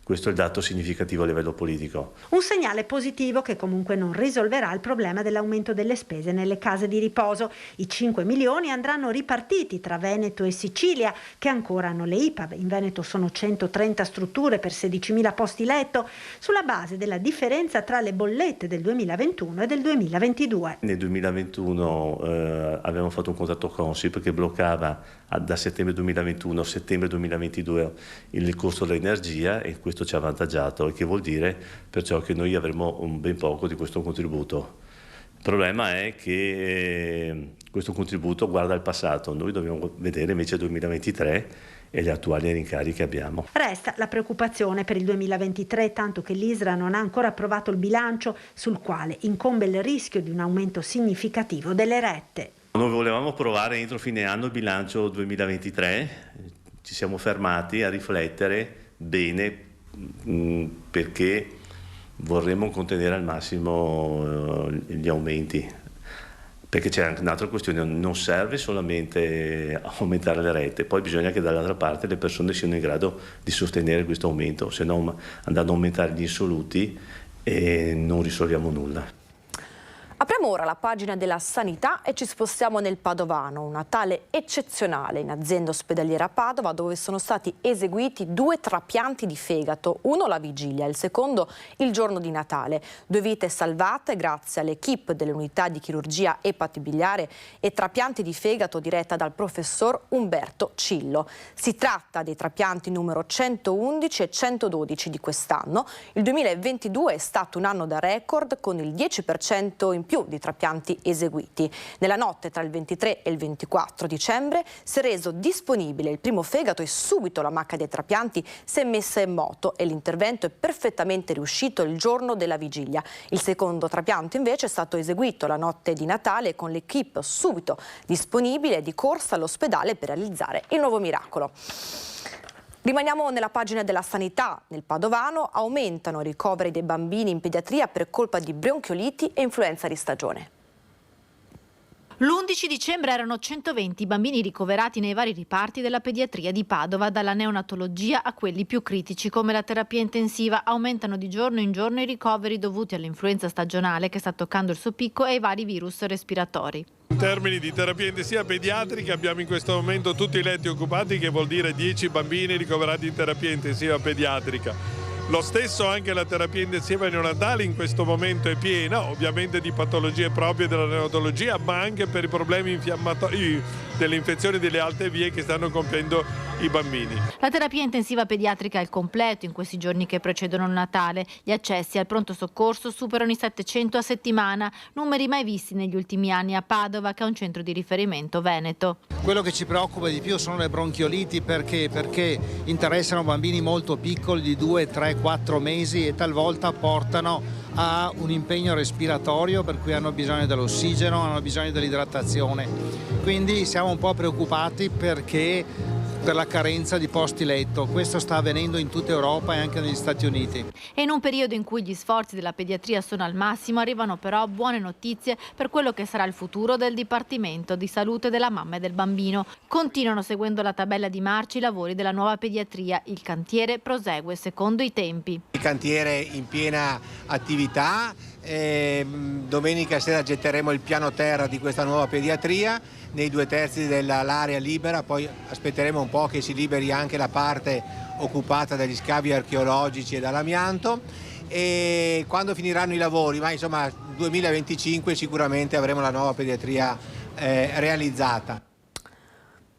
Speaker 7: Questo è il dato significativo a livello politico.
Speaker 5: Un segnale positivo che comunque non risolverà il problema dell'aumento delle spese nelle case di riposo. I 5 milioni andranno ripartiti tra Veneto e Sicilia, che ancora hanno le IPAB. In Veneto sono 130 strutture per 16.000 posti letto, sulla base della differenza tra le bollette del 2021 e del 2022.
Speaker 7: Nel 2021 abbiamo fatto un contratto Consip che bloccava da settembre 2021 a settembre 2022 il costo dell'energia, e questo ci ha avvantaggiato, e che vuol dire perciò che noi avremo ben poco di questo contributo. Il problema è che questo contributo guarda al passato, noi dobbiamo vedere invece il 2023 e gli attuali rincari che abbiamo.
Speaker 5: Resta la preoccupazione per il 2023, tanto che l'ISRA non ha ancora approvato il bilancio, sul quale incombe il rischio di un aumento significativo delle rette.
Speaker 7: Noi volevamo provare entro fine anno il bilancio 2023, ci siamo fermati a riflettere bene perché vorremmo contenere al massimo gli aumenti, perché c'è anche un'altra questione: non serve solamente aumentare le rette, poi bisogna che dall'altra parte le persone siano in grado di sostenere questo aumento, se no andando a aumentare gli insoluti non risolviamo nulla.
Speaker 1: Apriamo ora la pagina della sanità e ci spostiamo nel Padovano, un Natale eccezionale in azienda ospedaliera a Padova, dove sono stati eseguiti 2 trapianti di fegato, uno la vigilia, il secondo il giorno di Natale. 2 vite salvate grazie all'equipe delle unità di chirurgia epatobiliare e trapianti di fegato diretta dal professor Umberto Cillo. Si tratta dei trapianti numero 111 e 112 di quest'anno. Il 2022 è stato un anno da record, con il 10% in più di trapianti eseguiti. Nella notte tra il 23 e il 24 dicembre si è reso disponibile il primo fegato e subito la macchina dei trapianti si è messa in moto e l'intervento è perfettamente riuscito il giorno della vigilia. Il secondo trapianto invece è stato eseguito la notte di Natale con l'equipe subito disponibile di corsa all'ospedale per realizzare il nuovo miracolo. Rimaniamo nella pagina della sanità. Nel Padovano aumentano i ricoveri dei bambini in pediatria per colpa di bronchioliti e influenza di stagione.
Speaker 6: L'11 dicembre erano 120 i bambini ricoverati nei vari riparti della pediatria di Padova, dalla neonatologia a quelli più critici come la terapia intensiva. Aumentano di giorno in giorno i ricoveri dovuti all'influenza stagionale che sta toccando il suo picco e ai vari virus respiratori.
Speaker 9: In termini di terapia intensiva pediatrica abbiamo in questo momento tutti i letti occupati, che vuol dire 10 bambini ricoverati in terapia intensiva pediatrica. Lo stesso anche la terapia intensiva neonatale in questo momento è piena, ovviamente di patologie proprie della neonatologia, ma anche per i problemi infiammatori delle infezioni delle alte vie che stanno compiendo i bambini.
Speaker 6: La terapia intensiva pediatrica è al completo in questi giorni che precedono il Natale. Gli accessi al pronto soccorso superano i 700 a settimana, numeri mai visti negli ultimi anni a Padova, che è un centro di riferimento veneto.
Speaker 10: Quello che ci preoccupa di più sono le bronchioliti, perché interessano bambini molto piccoli di 2, 3, 4 mesi e talvolta portano a un impegno respiratorio, per cui hanno bisogno dell'ossigeno, hanno bisogno dell'idratazione. Quindi siamo un po' preoccupati per la carenza di posti letto. Questo sta avvenendo in tutta Europa e anche negli Stati Uniti.
Speaker 6: E in un periodo in cui gli sforzi della pediatria sono al massimo, arrivano però buone notizie per quello che sarà il futuro del Dipartimento di Salute della Mamma e del Bambino. Continuano, seguendo la tabella di marcia, i lavori della nuova pediatria. Il cantiere prosegue secondo i tempi.
Speaker 13: Il cantiere in piena attività. Domenica sera getteremo il piano terra di questa nuova pediatria nei 2/3 dell'area libera, poi aspetteremo un po' che si liberi anche la parte occupata dagli scavi archeologici e dall'amianto, e quando finiranno i lavori, ma insomma 2025 sicuramente avremo la nuova pediatria realizzata.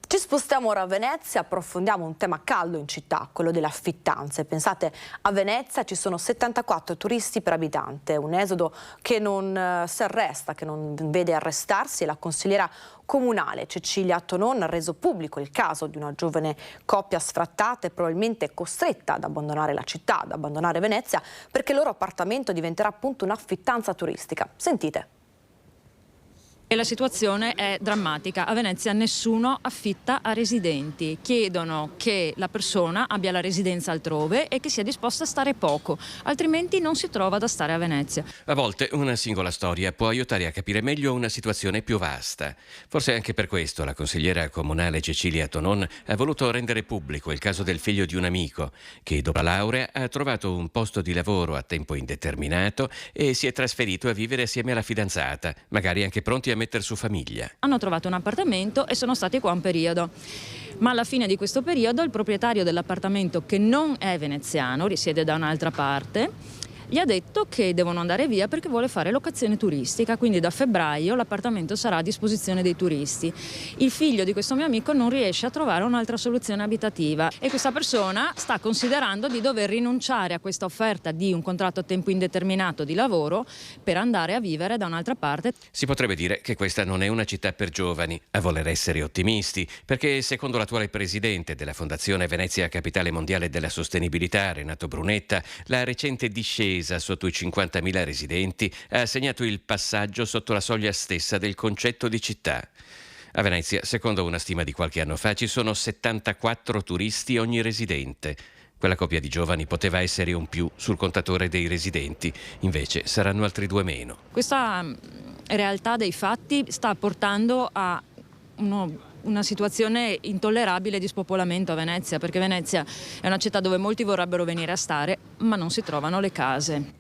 Speaker 1: Ci spostiamo ora a Venezia, approfondiamo un tema caldo in città, quello delle affittanze. Pensate, a Venezia ci sono 74 turisti per abitante, un esodo che non si arresta, che non vede arrestarsi, e la consigliera comunale Cecilia Tonon ha reso pubblico il caso di una giovane coppia sfrattata e probabilmente costretta ad abbandonare la città, ad abbandonare Venezia, perché il loro appartamento diventerà appunto un'affittanza turistica. Sentite.
Speaker 8: E la situazione è drammatica. A Venezia nessuno affitta a residenti. Chiedono che la persona abbia la residenza altrove e che sia disposta a stare poco, altrimenti non si trova da stare a Venezia.
Speaker 11: A volte una singola storia può aiutare a capire meglio una situazione più vasta. Forse anche per questo la consigliera comunale Cecilia Tonon ha voluto rendere pubblico il caso del figlio di un amico che dopo la laurea ha trovato un posto di lavoro a tempo indeterminato e si è trasferito a vivere assieme alla fidanzata, magari anche pronti a mettere su famiglia.
Speaker 8: Hanno trovato un appartamento e sono stati qua un periodo. Ma alla fine di questo periodo il proprietario dell'appartamento, che non è veneziano, risiede da un'altra parte, gli ha detto che devono andare via perché vuole fare locazione turistica, quindi da febbraio l'appartamento sarà a disposizione dei turisti. Il figlio di questo mio amico non riesce a trovare un'altra soluzione abitativa e questa persona sta considerando di dover rinunciare a questa offerta di un contratto a tempo indeterminato di lavoro per andare a vivere da un'altra parte.
Speaker 11: Si potrebbe dire che questa non è una città per giovani, a voler essere ottimisti, perché secondo l'attuale presidente della Fondazione Venezia Capitale Mondiale della Sostenibilità, Renato Brunetta, la recente discesa sotto i 50.000 residenti ha segnato il passaggio sotto la soglia stessa del concetto di città. A Venezia, secondo una stima di qualche anno fa, ci sono 74 turisti ogni residente. Quella coppia di giovani poteva essere un più sul contatore dei residenti, invece saranno altri 2 meno.
Speaker 8: Questa realtà dei fatti sta portando a una situazione intollerabile di spopolamento a Venezia, perché Venezia è una città dove molti vorrebbero venire a stare, ma non si trovano le case.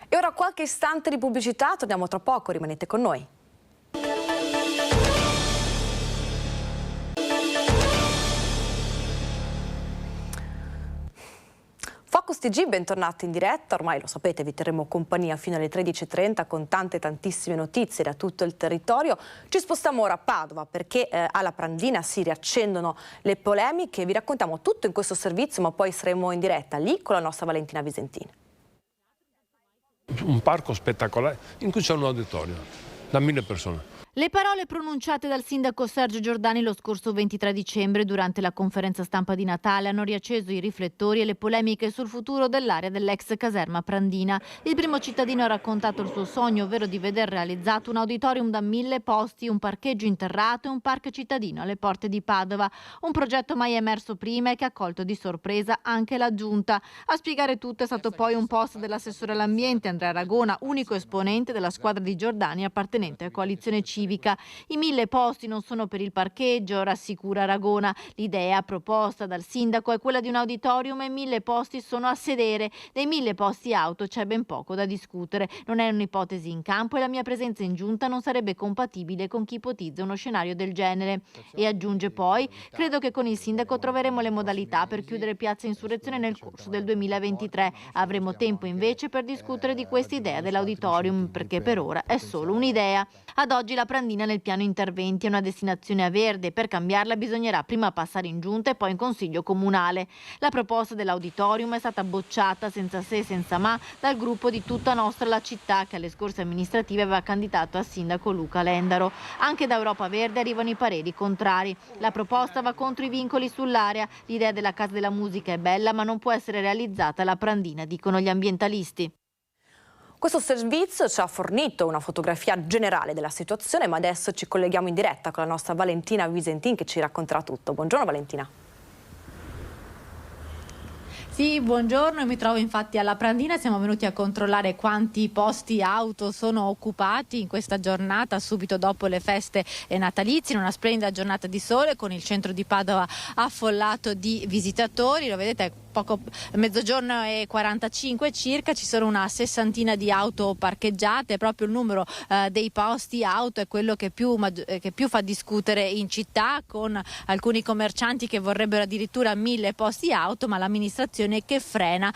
Speaker 1: E ora qualche istante di pubblicità, torniamo tra poco, rimanete con noi. Focus TG, bentornati in diretta, ormai lo sapete, vi terremo compagnia fino alle 13:30 con tantissime notizie da tutto il territorio. Ci spostiamo ora a Padova perché alla Prandina si riaccendono le polemiche, vi raccontiamo tutto in questo servizio, ma poi saremo in diretta lì con la nostra Valentina Visentini.
Speaker 9: Un parco spettacolare in cui c'è un auditorio da 1000 persone.
Speaker 6: Le parole pronunciate dal sindaco Sergio Giordani lo scorso 23 dicembre durante la conferenza stampa di Natale hanno riacceso i riflettori e le polemiche sul futuro dell'area dell'ex caserma Prandina. Il primo cittadino ha raccontato il suo sogno, ovvero di veder realizzato un auditorium da 1000 posti, un parcheggio interrato e un parco cittadino alle porte di Padova. Un progetto mai emerso prima e che ha colto di sorpresa anche la Giunta. A spiegare tutto è stato poi un post dell'assessore all'ambiente Andrea Ragona, unico esponente della squadra di Giordani appartenente a Coalizione Civica. I 1000 posti non sono per il parcheggio, rassicura Ragona. L'idea proposta dal sindaco è quella di un auditorium e 1000 posti sono a sedere. Dei 1000 posti auto c'è ben poco da discutere. Non è un'ipotesi in campo e la mia presenza in giunta non sarebbe compatibile con chi ipotizza uno scenario del genere. E aggiunge poi: credo che con il sindaco troveremo le modalità per chiudere Piazza Insurrezione nel corso del 2023. Avremo tempo invece per discutere di questa idea dell'auditorium, perché per ora è solo un'idea. Ad oggi la Prandina nel piano interventi è una destinazione a verde. Per cambiarla bisognerà prima passare in giunta e poi in consiglio comunale. La proposta dell'auditorium è stata bocciata senza se e senza ma dal gruppo di Tutta Nostra la Città, che alle scorse amministrative aveva candidato a sindaco Luca Lendaro. Anche da Europa Verde arrivano i pareri contrari. La proposta va contro i vincoli sull'area. L'idea della Casa della Musica è bella, ma non può essere realizzata alla Prandina, dicono gli ambientalisti.
Speaker 1: Questo servizio ci ha fornito una fotografia generale della situazione, ma adesso ci colleghiamo in diretta con la nostra Valentina Visentin che ci racconterà tutto. Buongiorno Valentina.
Speaker 6: Sì, buongiorno, mi trovo infatti alla Prandina, siamo venuti a controllare quanti posti auto sono occupati in questa giornata subito dopo le feste natalizie, in una splendida giornata di sole con il centro di Padova affollato di visitatori. Lo vedete, poco mezzogiorno e 45 circa, ci sono una 60ina di auto parcheggiate. Proprio il numero dei posti auto è quello che più fa discutere in città, con alcuni commercianti che vorrebbero addirittura 1000 posti auto, ma l'amministrazione che frena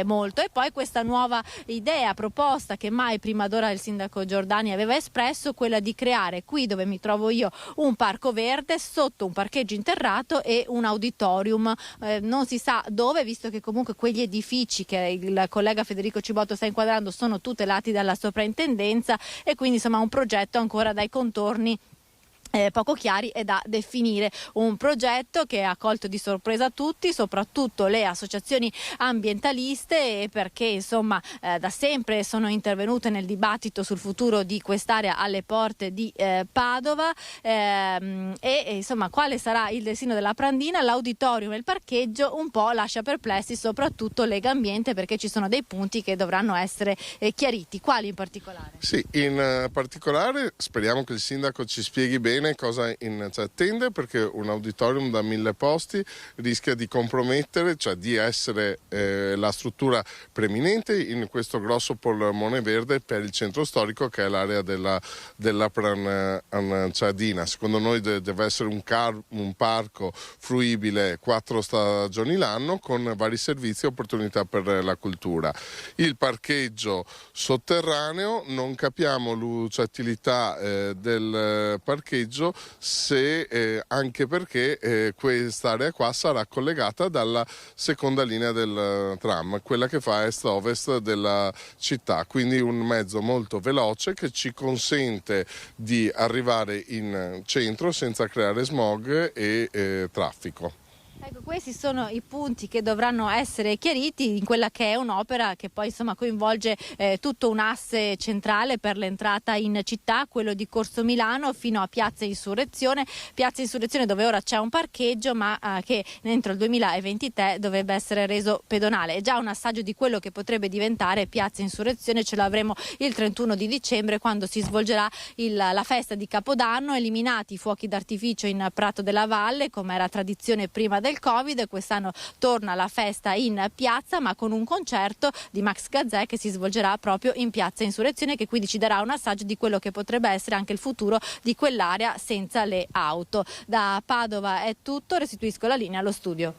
Speaker 6: molto. E poi questa nuova idea proposta che mai prima d'ora il sindaco Giordani aveva espresso, quella di creare qui dove mi trovo io un parco verde sotto un parcheggio interrato e un auditorium, non si sa dove, visto che comunque quegli edifici che il collega Federico Cibotto sta inquadrando sono tutelati dalla soprintendenza, e quindi insomma un progetto ancora dai contorni poco chiari e da definire. Un progetto che ha colto di sorpresa tutti, soprattutto le associazioni ambientaliste, perché insomma da sempre sono intervenute nel dibattito sul futuro di quest'area alle porte di Padova e insomma quale sarà il destino della Prandina. L'auditorium e il parcheggio un po' lascia perplessi soprattutto Legambiente, perché ci sono dei punti che dovranno essere chiariti. Quali in particolare?
Speaker 14: Sì, in particolare speriamo che il sindaco ci spieghi bene cosa attende, perché un auditorium da 1000 posti rischia di compromettere, cioè di essere la struttura preeminente in questo grosso polmone verde per il centro storico, che è l'area della Pranciadina. Secondo noi deve essere un parco fruibile 4 stagioni l'anno, con vari servizi e opportunità per la cultura. Il parcheggio sotterraneo, non capiamo l'utilità del parcheggio, se anche perché quest'area qua sarà collegata dalla seconda linea del tram, quella che fa est-ovest della città, quindi un mezzo molto veloce che ci consente di arrivare in centro senza creare smog e traffico.
Speaker 6: Ecco, questi sono i punti che dovranno essere chiariti in quella che è un'opera che poi insomma coinvolge tutto un asse centrale per l'entrata in città, quello di Corso Milano fino a Piazza Insurrezione dove ora c'è un parcheggio, ma che entro il 2023 dovrebbe essere reso pedonale. È già un assaggio di quello che potrebbe diventare Piazza Insurrezione, ce l'avremo il 31 di dicembre quando si svolgerà la festa di Capodanno, eliminati i fuochi d'artificio in Prato della Valle come era tradizione prima del Covid. Quest'anno torna la festa in piazza, ma con un concerto di Max Gazzè che si svolgerà proprio in Piazza Insurrezione, che quindi ci darà un assaggio di quello che potrebbe essere anche il futuro di quell'area senza le auto. Da Padova è tutto, restituisco la linea allo studio.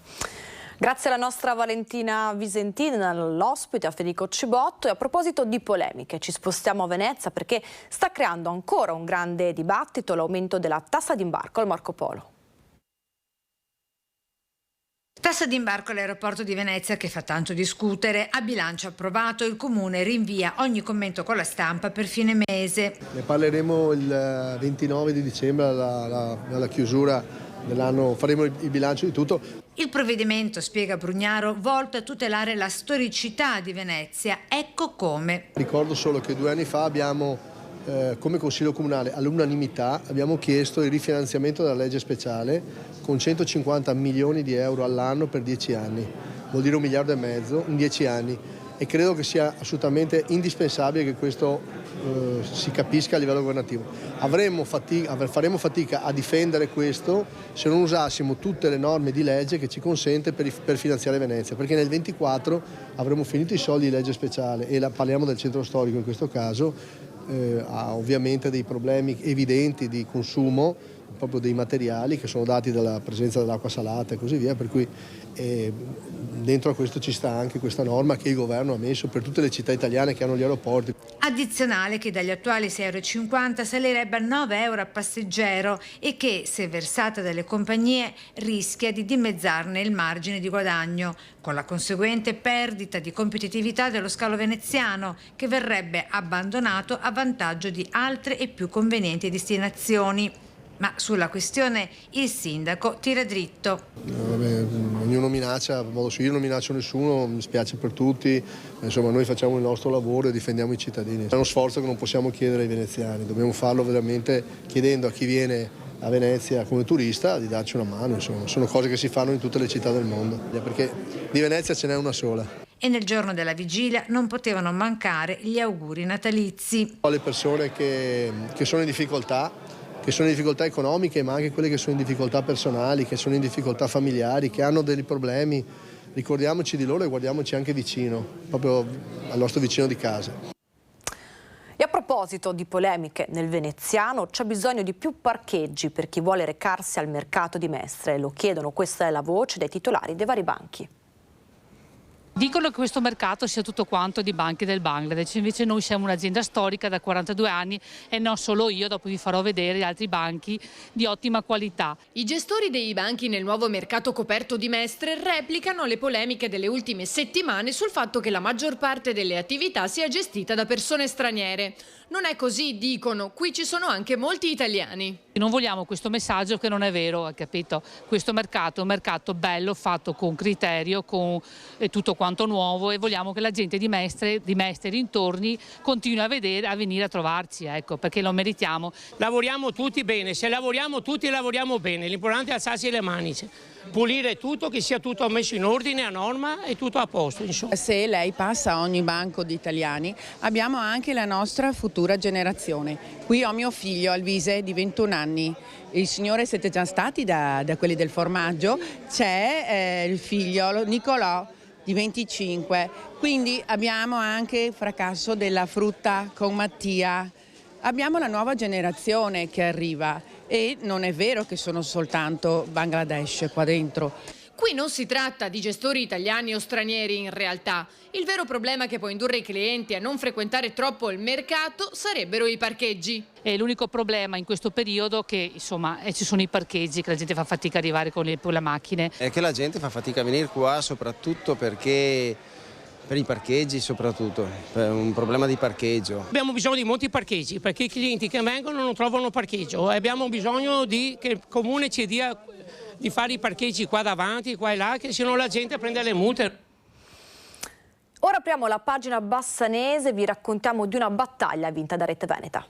Speaker 1: Grazie alla nostra Valentina Visentini, all'ospite, a Federico Cibotto. E a proposito di polemiche, ci spostiamo a Venezia perché sta creando ancora un grande dibattito l'aumento della tassa d'imbarco al Marco Polo.
Speaker 15: Tassa d'imbarco all'aeroporto di Venezia che fa tanto discutere. A bilancio approvato, il Comune rinvia ogni commento con la stampa per fine mese.
Speaker 17: Ne parleremo il 29 di dicembre alla chiusura dell'anno, faremo il bilancio di tutto.
Speaker 15: Il provvedimento, spiega Brugnaro, volto a tutelare la storicità di Venezia. Ecco come.
Speaker 17: Ricordo solo che 2 anni fa abbiamo come Consiglio Comunale all'unanimità abbiamo chiesto il rifinanziamento della legge speciale con 150 milioni di euro all'anno per 10 anni, vuol dire 1,5 miliardi in 10 anni, e credo che sia assolutamente indispensabile che questo si capisca a livello governativo. Faremo fatica a difendere questo se non usassimo tutte le norme di legge che ci consente per finanziare Venezia, perché nel 24 avremo finito i soldi di legge speciale e parliamo del centro storico in questo caso. Ha ovviamente dei problemi evidenti di consumo proprio dei materiali che sono dati dalla presenza dell'acqua salata e così via, per cui dentro a questo ci sta anche questa norma che il governo ha messo per tutte le città italiane che hanno gli aeroporti.
Speaker 15: Addizionale che dagli attuali 6,50 € salirebbe a 9 € a passeggero e che, se versata dalle compagnie, rischia di dimezzarne il margine di guadagno, con la conseguente perdita di competitività dello scalo veneziano, che verrebbe abbandonato a vantaggio di altre e più convenienti destinazioni. Ma sulla questione il sindaco tira dritto.
Speaker 17: Ognuno minaccia, io non minaccio nessuno, mi spiace per tutti, insomma noi facciamo il nostro lavoro e difendiamo i cittadini. È uno sforzo che non possiamo chiedere ai veneziani, dobbiamo farlo veramente chiedendo a chi viene a Venezia come turista di darci una mano, insomma. Sono cose che si fanno in tutte le città del mondo, perché di Venezia ce n'è una sola.
Speaker 15: E nel giorno della vigilia non potevano mancare gli auguri natalizi.
Speaker 17: Le persone che sono in difficoltà, economiche, ma anche quelle che sono in difficoltà personali, che sono in difficoltà familiari, che hanno dei problemi, ricordiamoci di loro e guardiamoci anche vicino, proprio al nostro vicino di casa.
Speaker 1: E a proposito di polemiche nel veneziano, c'è bisogno di più parcheggi per chi vuole recarsi al mercato di Mestre. Lo chiedono, questa è la voce dei titolari dei vari banchi.
Speaker 18: Dicono che questo mercato sia tutto quanto di banchi del Bangladesh, invece noi siamo un'azienda storica da 42 anni e non solo io, dopo vi farò vedere altri banchi di ottima qualità.
Speaker 25: I gestori dei banchi nel nuovo mercato coperto di Mestre replicano le polemiche delle ultime settimane sul fatto che la maggior parte delle attività sia gestita da persone straniere. Non è così, dicono, qui ci sono anche molti italiani.
Speaker 18: Non vogliamo questo messaggio che non è vero, hai capito? Questo mercato è un mercato bello, fatto con criterio, con tutto quanto nuovo, e vogliamo che la gente di Mestre e dintorni continui a venire a trovarci, ecco, perché lo meritiamo.
Speaker 19: Lavoriamo tutti bene, se lavoriamo tutti lavoriamo bene, l'importante è alzarsi le mani, pulire tutto, che sia tutto messo in ordine, a norma e tutto a posto, insomma.
Speaker 20: Se lei passa a ogni banco di italiani, abbiamo anche la nostra futura generazione. Qui ho mio figlio Alvise di 21 anni, il signore siete già stati da quelli del formaggio, c'è il figlio Nicolò di 25, quindi abbiamo anche il fracasso della frutta con Mattia, abbiamo la nuova generazione che arriva e non è vero che sono soltanto Bangladesh qua dentro.
Speaker 25: Qui non si tratta di gestori italiani o stranieri in realtà. Il vero problema che può indurre i clienti a non frequentare troppo il mercato sarebbero i parcheggi.
Speaker 18: E l'unico problema in questo periodo che insomma ci sono i parcheggi, che la gente fa fatica ad arrivare con le macchine.
Speaker 21: È che la gente fa fatica a venire qua soprattutto perché per i parcheggi, soprattutto, per un problema di parcheggio.
Speaker 19: Abbiamo bisogno di molti parcheggi perché i clienti che vengono non trovano parcheggio, abbiamo bisogno che il comune ci dia di fare i parcheggi qua davanti, qua e là, che se no la gente prende le multe.
Speaker 1: Ora apriamo la pagina bassanese e vi raccontiamo di una battaglia vinta da Rete Veneta.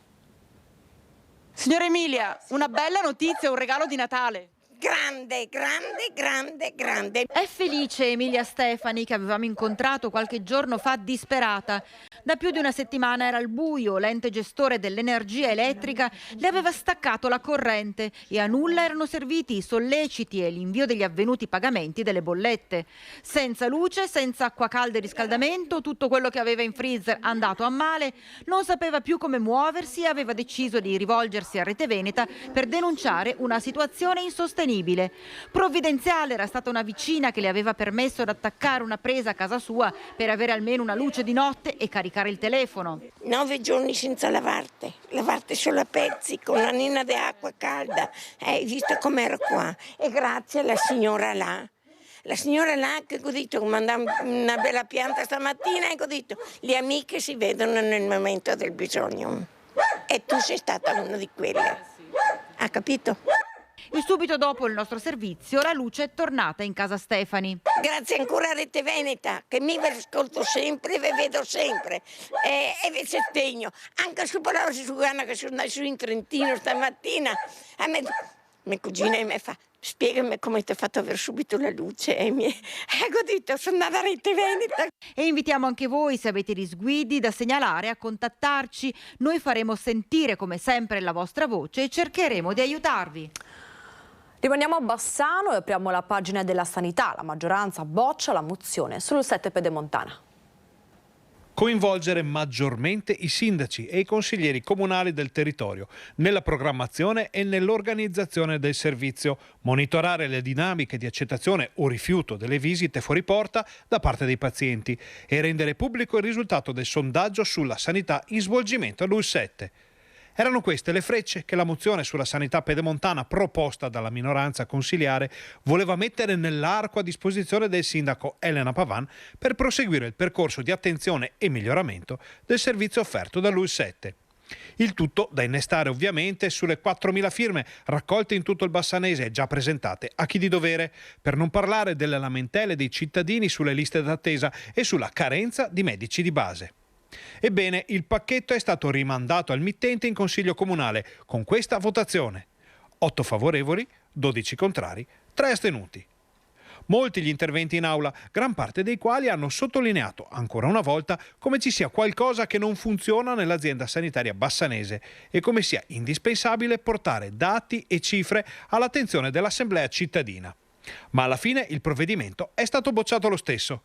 Speaker 16: Signora Emilia, una bella notizia, un regalo di Natale.
Speaker 22: Grande, grande, grande, grande.
Speaker 16: È felice Emilia Stefani, che avevamo incontrato qualche giorno fa disperata. Da più di una settimana era al buio, l'ente gestore dell'energia elettrica le aveva staccato la corrente e a nulla erano serviti i solleciti e l'invio degli avvenuti pagamenti delle bollette. Senza luce, senza acqua calda e riscaldamento, tutto quello che aveva in freezer andato a male, non sapeva più come muoversi e aveva deciso di rivolgersi a Rete Veneta per denunciare una situazione insostenibile. Provvidenziale era stata una vicina che le aveva permesso di attaccare una presa a casa sua per avere almeno una luce di notte e caricare il telefono.
Speaker 22: 9 giorni senza lavarti solo a pezzi con la nina di acqua calda. Hai visto com'ero qua? E grazie alla signora là. La signora là che ho detto, mandava una bella pianta stamattina e ho detto, le amiche si vedono nel momento del bisogno. E tu sei stata una di quelle. Ha capito?
Speaker 16: E subito dopo il nostro servizio la luce è tornata in casa Stefani.
Speaker 22: Grazie ancora a Rete Veneta, che mi ascolto sempre e vi vedo sempre. E vi sostegno. Anche su parole su Gana, che sono andata su in Trentino stamattina. A me, mia cugina mi fa, spiegami come ti ho fatto aver subito la luce. E mi ho detto, sono andata a Rete Veneta.
Speaker 16: E invitiamo anche voi, se avete risguidi da segnalare, a contattarci. Noi faremo sentire come sempre la vostra voce e cercheremo di aiutarvi.
Speaker 1: Rimaniamo a Bassano e apriamo la pagina della sanità. La maggioranza boccia la mozione sul 7 Pedemontana.
Speaker 23: Coinvolgere maggiormente i sindaci e i consiglieri comunali del territorio nella programmazione e nell'organizzazione del servizio, monitorare le dinamiche di accettazione o rifiuto delle visite fuori porta da parte dei pazienti e rendere pubblico il risultato del sondaggio sulla sanità in svolgimento all'UL7. Erano queste le frecce che la mozione sulla sanità pedemontana proposta dalla minoranza consiliare voleva mettere nell'arco a disposizione del sindaco Elena Pavan per proseguire il percorso di attenzione e miglioramento del servizio offerto dall'UL7. Il tutto da innestare ovviamente sulle 4.000 firme raccolte in tutto il Bassanese e già presentate a chi di dovere, per non parlare delle lamentele dei cittadini sulle liste d'attesa e sulla carenza di medici di base. Ebbene, il pacchetto è stato rimandato al mittente in Consiglio Comunale con questa votazione: 8 favorevoli, 12 contrari, 3 astenuti. Molti gli interventi in aula, gran parte dei quali hanno sottolineato ancora una volta come ci sia qualcosa che non funziona nell'azienda sanitaria bassanese e come sia indispensabile portare dati e cifre all'attenzione dell'Assemblea cittadina. Ma alla fine il provvedimento è stato bocciato lo stesso.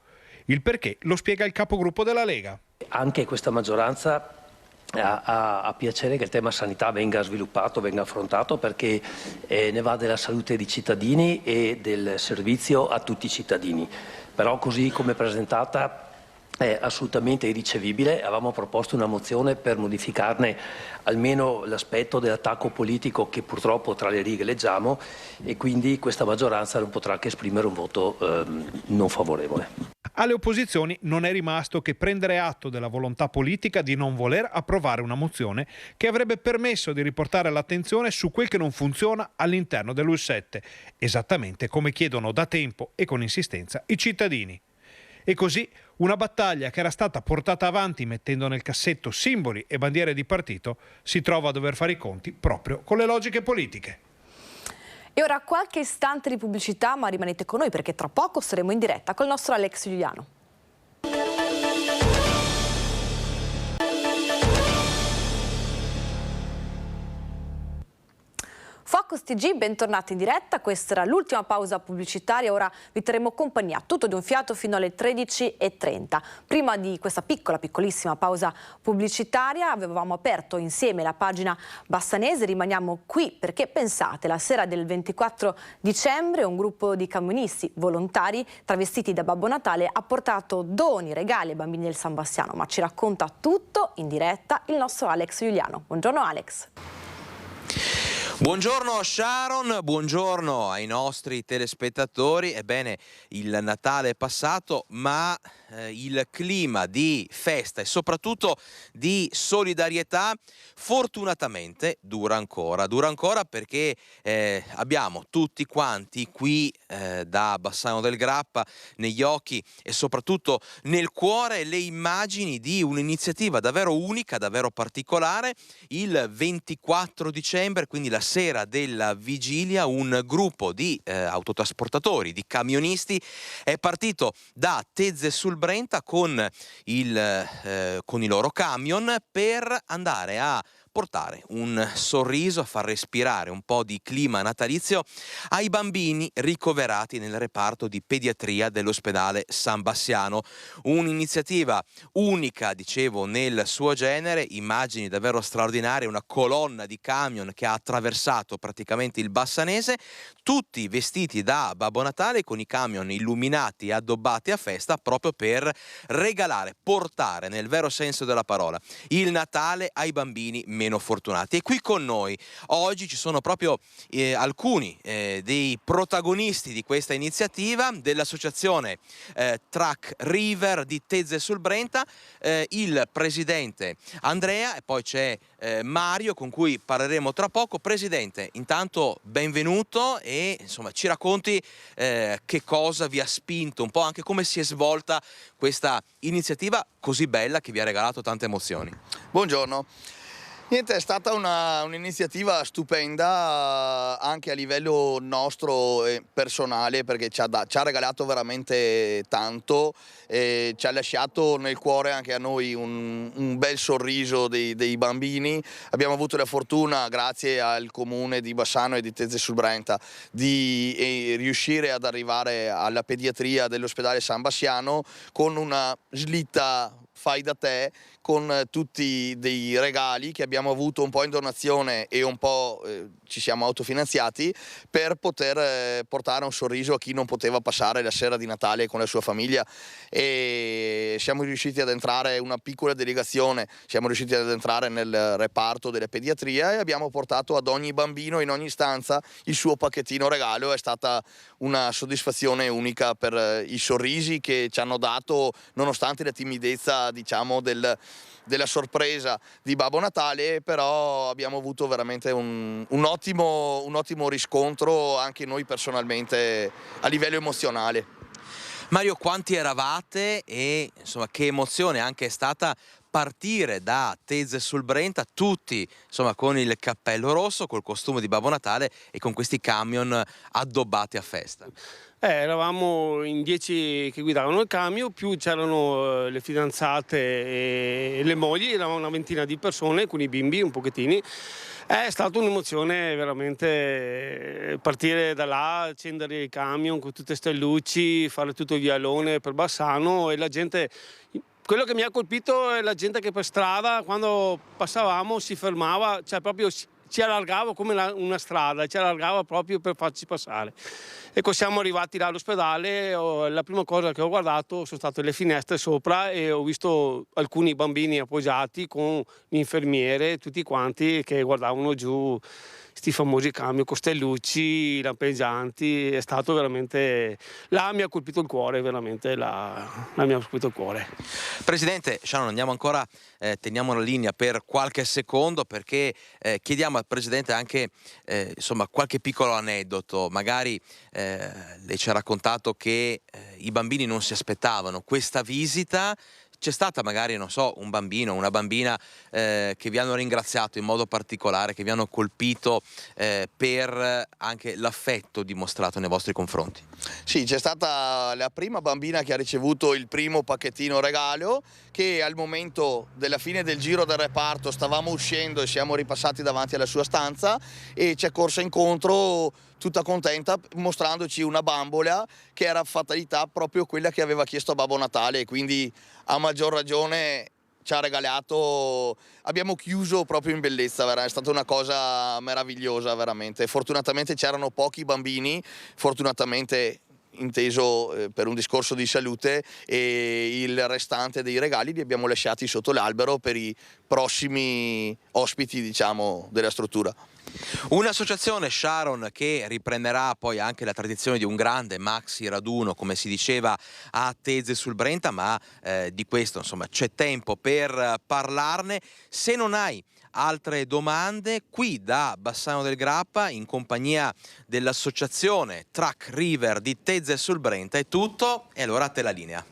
Speaker 23: Il perché lo spiega il capogruppo della Lega.
Speaker 26: Anche questa maggioranza ha piacere che il tema sanità venga sviluppato, venga affrontato, perché ne va della salute dei cittadini e del servizio a tutti i cittadini. Però così come presentata è assolutamente irricevibile. Avevamo proposto una mozione per modificarne almeno l'aspetto dell'attacco politico che purtroppo tra le righe leggiamo, e quindi questa maggioranza non potrà che esprimere un voto non favorevole.
Speaker 23: Alle opposizioni non è rimasto che prendere atto della volontà politica di non voler approvare una mozione che avrebbe permesso di riportare l'attenzione su quel che non funziona all'interno dell'U7, esattamente come chiedono da tempo e con insistenza i cittadini. E così una battaglia che era stata portata avanti mettendo nel cassetto simboli e bandiere di partito si trova a dover fare i conti proprio con le logiche politiche.
Speaker 1: E ora qualche istante di pubblicità, ma rimanete con noi perché tra poco saremo in diretta col nostro Alex Giuliano. Focus TG, bentornati in diretta, questa era l'ultima pausa pubblicitaria, ora vi terremo compagnia tutto di un fiato fino alle 13:30. Prima di questa piccolissima pausa pubblicitaria avevamo aperto insieme la pagina bassanese, rimaniamo qui perché pensate, la sera del 24 dicembre un gruppo di camionisti volontari travestiti da Babbo Natale ha portato doni, regali ai bambini del San Bassiano, ma ci racconta tutto in diretta il nostro Alex Giuliano. Buongiorno Alex.
Speaker 2: Buongiorno Sharon, buongiorno ai nostri telespettatori. Ebbene, il Natale è passato, ma il clima di festa e soprattutto di solidarietà fortunatamente dura ancora perché abbiamo tutti quanti qui da Bassano del Grappa negli occhi e soprattutto nel cuore le immagini di un'iniziativa davvero unica, davvero particolare. Il 24 dicembre, quindi la sera della vigilia, un gruppo di autotrasportatori, di camionisti è partito da Tezze sul Brenta con i loro camion per andare a portare un sorriso, a far respirare un po' di clima natalizio ai bambini ricoverati nel reparto di pediatria dell'ospedale San Bassiano. Un'iniziativa unica, dicevo, nel suo genere, immagini davvero straordinarie, una colonna di camion che ha attraversato praticamente il Bassanese, tutti vestiti da Babbo Natale con i camion illuminati e addobbati a festa proprio per regalare, portare nel vero senso della parola il Natale ai bambini meno fortunati. E qui con noi oggi ci sono proprio alcuni dei protagonisti di questa iniziativa dell'associazione Truck River di Tezze sul Brenta, il presidente Andrea e poi c'è Mario con cui parleremo tra poco. Presidente, intanto benvenuto e insomma ci racconti che cosa vi ha spinto, un po' anche come si è svolta questa iniziativa così bella che vi ha regalato tante emozioni.
Speaker 3: Buongiorno. Niente, è stata un'iniziativa stupenda anche a livello nostro personale perché ci ha regalato veramente tanto, ci ha lasciato nel cuore anche a noi un bel sorriso dei bambini. Abbiamo avuto la fortuna, grazie al comune di Bassano e di Tezze sul Brenta, di riuscire ad arrivare alla pediatria dell'ospedale San Bassiano con una slitta fai da te con tutti dei regali che abbiamo avuto un po' in donazione e un po' ci siamo autofinanziati per poter portare un sorriso a chi non poteva passare la sera di Natale con la sua famiglia, e siamo riusciti ad entrare, una piccola delegazione, siamo riusciti ad entrare nel reparto della pediatria e abbiamo portato ad ogni bambino in ogni stanza il suo pacchettino regalo. È stata una soddisfazione unica per i sorrisi che ci hanno dato nonostante la timidezza, diciamo, della sorpresa di Babbo Natale, però abbiamo avuto veramente un ottimo riscontro anche noi personalmente a livello emozionale.
Speaker 2: Mario, quanti eravate e insomma che emozione anche è stata partire da Tezze sul Brenta, tutti insomma con il cappello rosso, col costume di Babbo Natale e con questi camion addobbati a festa?
Speaker 19: Eravamo in 10 che guidavano il camion, più c'erano le fidanzate e le mogli, eravamo una ventina di persone con i bimbi un pochettini. È stata un'emozione veramente partire da là, accendere il camion con tutte ste luci, fare tutto il vialone per Bassano e la gente. Quello che mi ha colpito è la gente che per strada, quando passavamo, si fermava, cioè proprio ci allargava come una strada, ci allargava proprio per farci passare. E siamo arrivati là all'ospedale, la prima cosa che ho guardato sono state le finestre sopra e ho visto alcuni bambini appoggiati con l'infermiere, tutti quanti che guardavano giù questi famosi camion, costellucci, lampeggianti. È stato veramente, là mi ha colpito il cuore, veramente là mi ha colpito il cuore.
Speaker 2: Presidente Shannon, andiamo ancora, teniamo la linea per qualche secondo, perché chiediamo al Presidente anche insomma qualche piccolo aneddoto. Magari lei ci ha raccontato che i bambini non si aspettavano questa visita. C'è stata magari, non so, un bambino, una bambina che vi hanno ringraziato in modo particolare, che vi hanno colpito per anche l'affetto dimostrato nei vostri confronti?
Speaker 3: Sì, c'è stata la prima bambina che ha ricevuto il primo pacchettino regalo, che al momento della fine del giro del reparto stavamo uscendo e siamo ripassati davanti alla sua stanza e ci è corsa incontro tutta contenta mostrandoci una bambola che era fatalità proprio quella che aveva chiesto a Babbo Natale, e quindi a maggior ragione ci ha regalato, abbiamo chiuso proprio in bellezza, è stata una cosa meravigliosa veramente. Fortunatamente c'erano pochi bambini, fortunatamente inteso per un discorso di salute, e il restante dei regali li abbiamo lasciati sotto l'albero per i prossimi ospiti, diciamo, della struttura.
Speaker 2: Un'associazione, Sharon, che riprenderà poi anche la tradizione di un grande maxi raduno, come si diceva, a Tezze sul Brenta, ma di questo insomma c'è tempo per parlarne. Se non hai altre domande, qui da Bassano del Grappa, in compagnia dell'associazione Truck River di Tezze sul Brenta, è tutto, e allora a te la linea.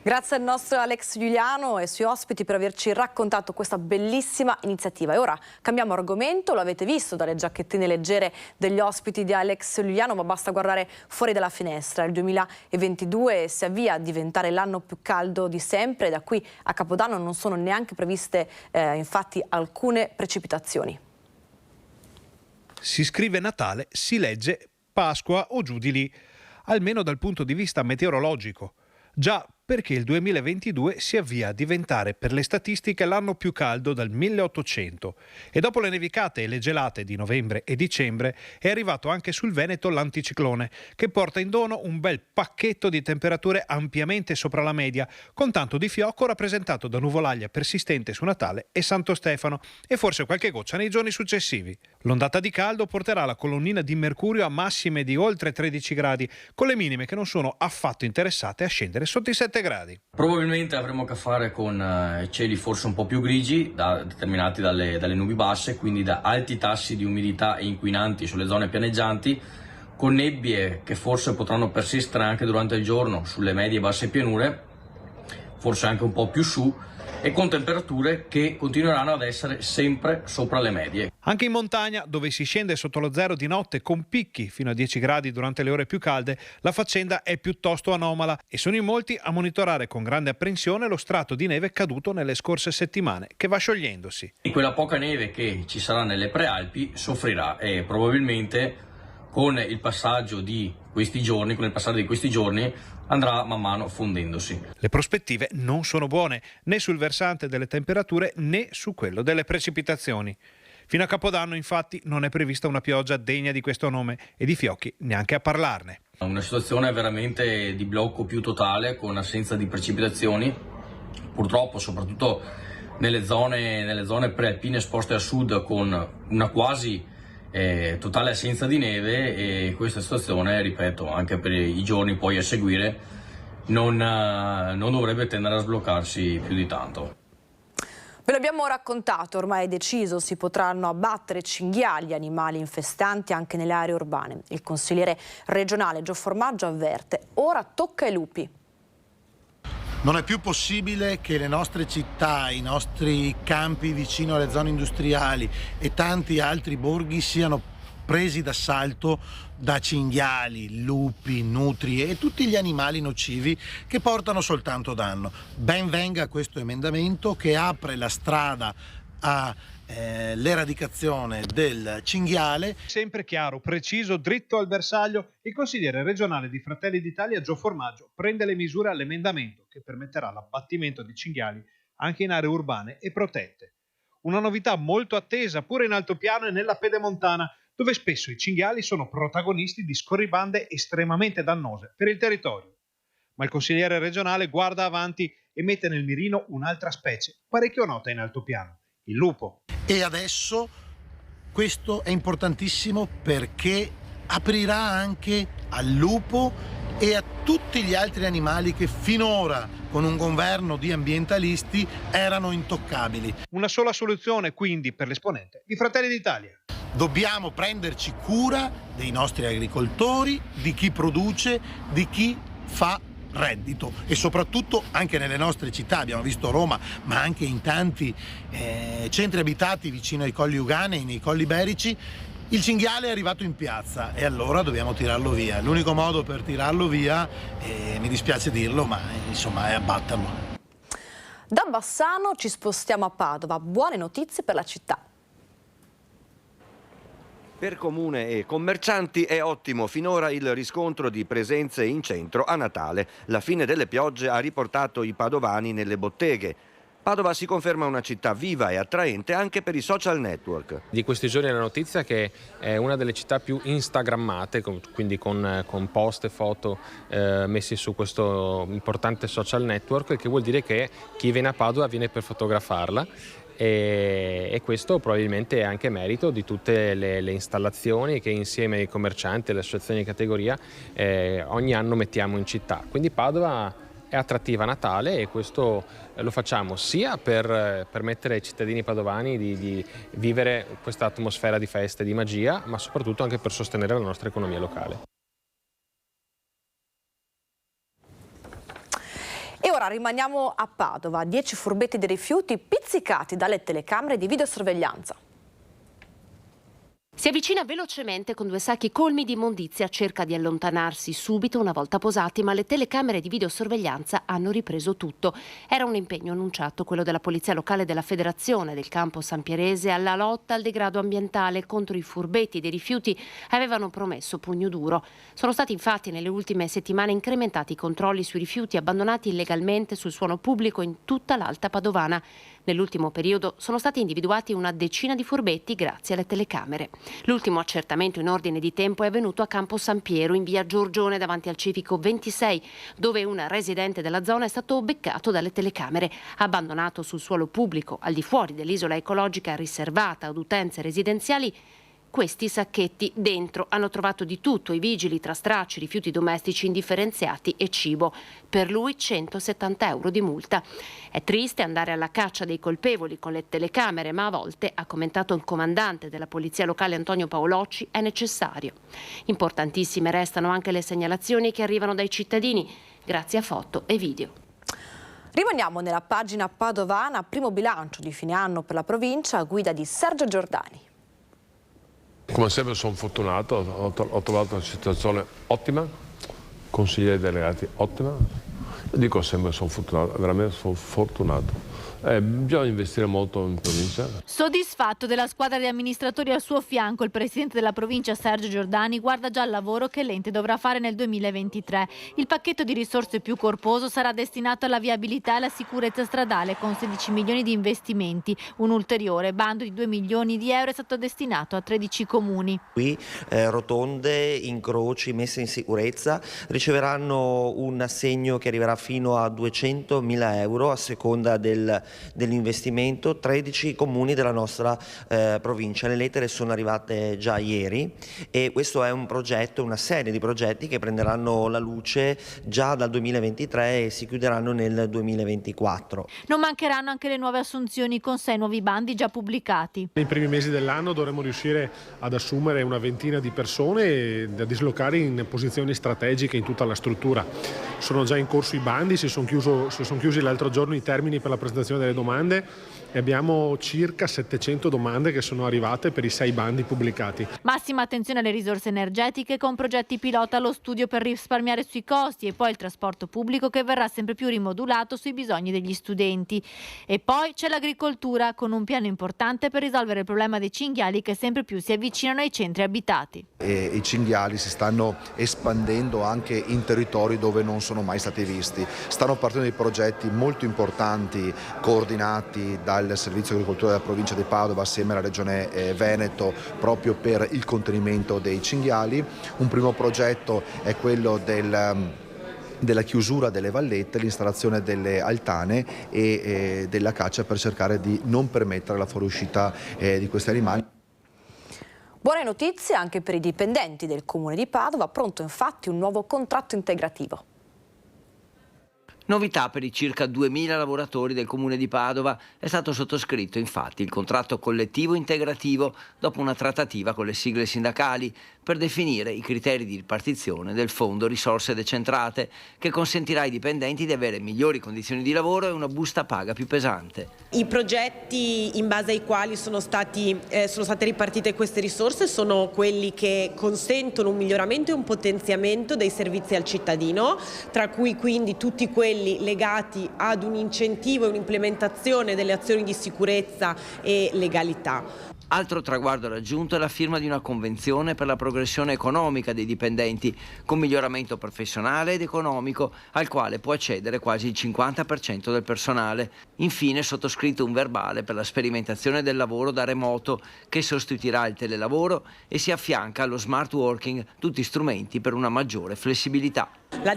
Speaker 1: Grazie al nostro Alex Giuliano e ai suoi ospiti per averci raccontato questa bellissima iniziativa. E ora cambiamo argomento, lo avete visto dalle giacchettine leggere degli ospiti di Alex Giuliano, ma basta guardare fuori dalla finestra. Il 2022 si avvia a diventare l'anno più caldo di sempre, da qui a Capodanno non sono neanche previste infatti alcune precipitazioni.
Speaker 23: Si scrive Natale, si legge Pasqua o giù di lì, almeno dal punto di vista meteorologico. Già, perché il 2022 si avvia a diventare per le statistiche l'anno più caldo dal 1800 e dopo le nevicate e le gelate di novembre e dicembre è arrivato anche sul Veneto l'anticiclone, che porta in dono un bel pacchetto di temperature ampiamente sopra la media, con tanto di fiocco rappresentato da nuvolaglia persistente su Natale e Santo Stefano e forse qualche goccia nei giorni successivi. L'ondata di caldo porterà la colonnina di mercurio a massime di oltre 13 gradi, con le minime che non sono affatto interessate a scendere sotto i 7 gradi.
Speaker 4: Probabilmente avremo a che fare con cieli forse un po' più grigi, determinati dalle nubi basse, quindi da alti tassi di umidità e inquinanti sulle zone pianeggianti, con nebbie che forse potranno persistere anche durante il giorno sulle medie e basse pianure, forse anche un po' più su, e con temperature che continueranno ad essere sempre sopra le medie.
Speaker 23: Anche in montagna, dove si scende sotto lo zero di notte con picchi fino a 10 gradi durante le ore più calde, la faccenda è piuttosto anomala e sono in molti a monitorare con grande apprensione lo strato di neve caduto nelle scorse settimane, che va sciogliendosi.
Speaker 4: E quella poca neve che ci sarà nelle prealpi soffrirà e probabilmente con il passaggio di questi giorni, andrà man mano fondendosi.
Speaker 23: Le prospettive non sono buone, né sul versante delle temperature né su quello delle precipitazioni. Fino a Capodanno, infatti, non è prevista una pioggia degna di questo nome e di fiocchi neanche a parlarne.
Speaker 4: Una situazione veramente di blocco più totale, con assenza di precipitazioni, purtroppo soprattutto nelle zone prealpine esposte a sud, con una quasi totale assenza di neve, e questa situazione, ripeto, anche per i giorni poi a seguire non dovrebbe tendere a sbloccarsi più di tanto.
Speaker 1: Ve l'abbiamo raccontato, ormai è deciso, si potranno abbattere cinghiali, animali infestanti anche nelle aree urbane. Il consigliere regionale Gio Formaggio avverte: ora tocca ai lupi.
Speaker 5: Non è più possibile che le nostre città, i nostri campi vicino alle zone industriali e tanti altri borghi siano presi d'assalto da cinghiali, lupi, nutrie e tutti gli animali nocivi che portano soltanto danno. Ben venga questo emendamento che apre la strada all'eradicazione del cinghiale.
Speaker 23: Sempre chiaro, preciso, dritto al bersaglio, il consigliere regionale di Fratelli d'Italia Gio Formaggio prende le misure all'emendamento che permetterà l'abbattimento di cinghiali anche in aree urbane e protette. Una novità molto attesa pure in altopiano e nella pedemontana, dove spesso i cinghiali sono protagonisti di scorribande estremamente dannose per il territorio. Ma il consigliere regionale guarda avanti e mette nel mirino un'altra specie, parecchio nota in altopiano, il lupo.
Speaker 5: E adesso questo è importantissimo perché aprirà anche al lupo e a tutti gli altri animali che finora, con un governo di ambientalisti, erano intoccabili.
Speaker 23: Una sola soluzione quindi per l'esponente di Fratelli d'Italia.
Speaker 5: Dobbiamo prenderci cura dei nostri agricoltori, di chi produce, di chi fa reddito e soprattutto anche nelle nostre città, abbiamo visto Roma, ma anche in tanti centri abitati vicino ai Colli Euganei, nei Colli Iberici, il cinghiale è arrivato in piazza e allora dobbiamo tirarlo via. L'unico modo per tirarlo via, mi dispiace dirlo, ma insomma è abbatterlo.
Speaker 1: Da Bassano ci spostiamo a Padova, buone notizie per la città.
Speaker 7: Per comune e commercianti è ottimo finora il riscontro di presenze in centro a Natale. La fine delle piogge ha riportato i padovani nelle botteghe. Padova si conferma una città viva e attraente anche per i social network.
Speaker 10: Di questi giorni è la notizia che è una delle città più instagrammate, quindi con post e foto messi su questo importante social network, il che vuol dire che chi viene a Padova viene per fotografarla. E questo probabilmente è anche merito di tutte le installazioni che insieme ai commercianti e alle associazioni di categoria ogni anno mettiamo in città. Quindi Padova è attrattiva a Natale e questo lo facciamo sia per permettere ai cittadini padovani di vivere questa atmosfera di festa e di magia, ma soprattutto anche per sostenere la nostra economia locale.
Speaker 1: E ora rimaniamo a Padova, 10 furbetti di rifiuti pizzicati dalle telecamere di videosorveglianza.
Speaker 11: Si avvicina velocemente con 2 sacchi colmi di immondizia, cerca di allontanarsi subito una volta posati, ma le telecamere di videosorveglianza hanno ripreso tutto. Era un impegno annunciato, quello della Polizia Locale della Federazione del Campo San Pierese, alla lotta al degrado ambientale contro i furbetti dei rifiuti. Avevano promesso pugno duro. Sono stati infatti nelle ultime settimane incrementati i controlli sui rifiuti abbandonati illegalmente sul suolo pubblico in tutta l'Alta Padovana. Nell'ultimo periodo sono stati individuati una decina di furbetti grazie alle telecamere. L'ultimo accertamento in ordine di tempo è avvenuto a Campo San Piero, in via Giorgione, davanti al civico 26, dove un residente della zona è stato beccato dalle telecamere, abbandonato sul suolo pubblico, al di fuori dell'isola ecologica riservata ad utenze residenziali. Questi sacchetti dentro hanno trovato di tutto, i vigili, tra stracci, rifiuti domestici indifferenziati e cibo. Per lui 170 euro di multa. È triste andare alla caccia dei colpevoli con le telecamere, ma a volte, ha commentato il comandante della Polizia Locale Antonio Paolocci, è necessario. Importantissime restano anche le segnalazioni che arrivano dai cittadini, grazie a foto e video.
Speaker 1: Rimaniamo nella pagina padovana, primo bilancio di fine anno per la provincia a guida di Sergio Giordani.
Speaker 12: Come sempre sono fortunato, ho trovato una situazione ottima, consiglieri delegati ottima, io dico sempre sono fortunato, veramente sono fortunato. Bisogna investire molto in provincia.
Speaker 6: Soddisfatto della squadra di amministratori al suo fianco, il presidente della provincia Sergio Giordani guarda già al lavoro che l'ente dovrà fare nel 2023. Il pacchetto di risorse più corposo sarà destinato alla viabilità e alla sicurezza stradale con 16 milioni di investimenti. Un ulteriore bando di 2 milioni di euro è stato destinato a 13 comuni.
Speaker 13: Qui rotonde, incroci, messe in sicurezza riceveranno un assegno che arriverà fino a 200.000 euro a seconda dell'investimento. 13 comuni della nostra provincia. Le lettere sono arrivate già ieri e questo è un progetto, una serie di progetti che prenderanno la luce già dal 2023 e si chiuderanno nel 2024.
Speaker 6: Non mancheranno anche le nuove assunzioni con 6 nuovi bandi già pubblicati.
Speaker 24: Nei primi mesi dell'anno dovremo riuscire ad assumere una ventina di persone e da dislocare in posizioni strategiche in tutta la struttura. Sono già in corso i bandi, si sono chiusi l'altro giorno i termini per la presentazione delle domande e abbiamo circa 700 domande che sono arrivate per i 6 bandi pubblicati.
Speaker 6: Massima attenzione alle risorse energetiche con progetti pilota allo studio per risparmiare sui costi e poi il trasporto pubblico che verrà sempre più rimodulato sui bisogni degli studenti. E poi c'è l'agricoltura con un piano importante per risolvere il problema dei cinghiali che sempre più si avvicinano ai centri abitati.
Speaker 27: I cinghiali si stanno espandendo anche in territori dove non sono mai stati visti. Stanno partendo dei progetti molto importanti coordinati dal Servizio Agricoltura della provincia di Padova assieme alla Regione Veneto proprio per il contenimento dei cinghiali. Un primo progetto è quello della chiusura delle vallette, l'installazione delle altane e della caccia per cercare di non permettere la fuoriuscita di questi animali.
Speaker 1: Buone notizie anche per i dipendenti del Comune di Padova, pronto infatti un nuovo contratto integrativo.
Speaker 8: Novità per i circa 2.000 lavoratori del Comune di Padova. È stato sottoscritto infatti il contratto collettivo integrativo dopo una trattativa con le sigle sindacali per definire i criteri di ripartizione del Fondo Risorse Decentrate, che consentirà ai dipendenti di avere migliori condizioni di lavoro e una busta paga più pesante.
Speaker 9: I progetti in base ai quali sono state ripartite queste risorse sono quelli che consentono un miglioramento e un potenziamento dei servizi al cittadino, tra cui quindi tutti quelli legati ad un incentivo e un'implementazione delle azioni di sicurezza e legalità.
Speaker 8: Altro traguardo raggiunto è la firma di una convenzione per la progressione economica dei dipendenti, con miglioramento professionale ed economico al quale può accedere quasi il 50% del personale. Infine sottoscritto un verbale per la sperimentazione del lavoro da remoto che sostituirà il telelavoro e si affianca allo smart working, tutti strumenti per una maggiore flessibilità.
Speaker 9: Le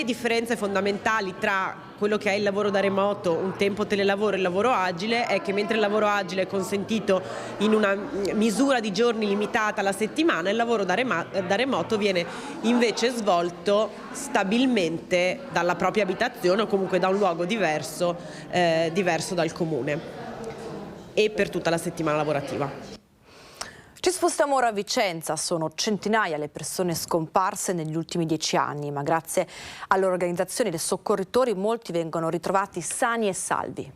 Speaker 9: differenze fondamentali tra quello che è il lavoro da remoto, un tempo telelavoro e il lavoro agile è che mentre il lavoro agile è consentito in una misura di giorni limitata alla settimana, il lavoro da remoto viene invece svolto stabilmente dalla propria abitazione o comunque da un luogo diverso dal comune e per tutta la settimana lavorativa.
Speaker 1: Ci spostiamo ora a Vicenza, sono centinaia le persone scomparse negli ultimi 10 anni, ma grazie alle organizzazioni dei soccorritori molti vengono ritrovati sani e salvi.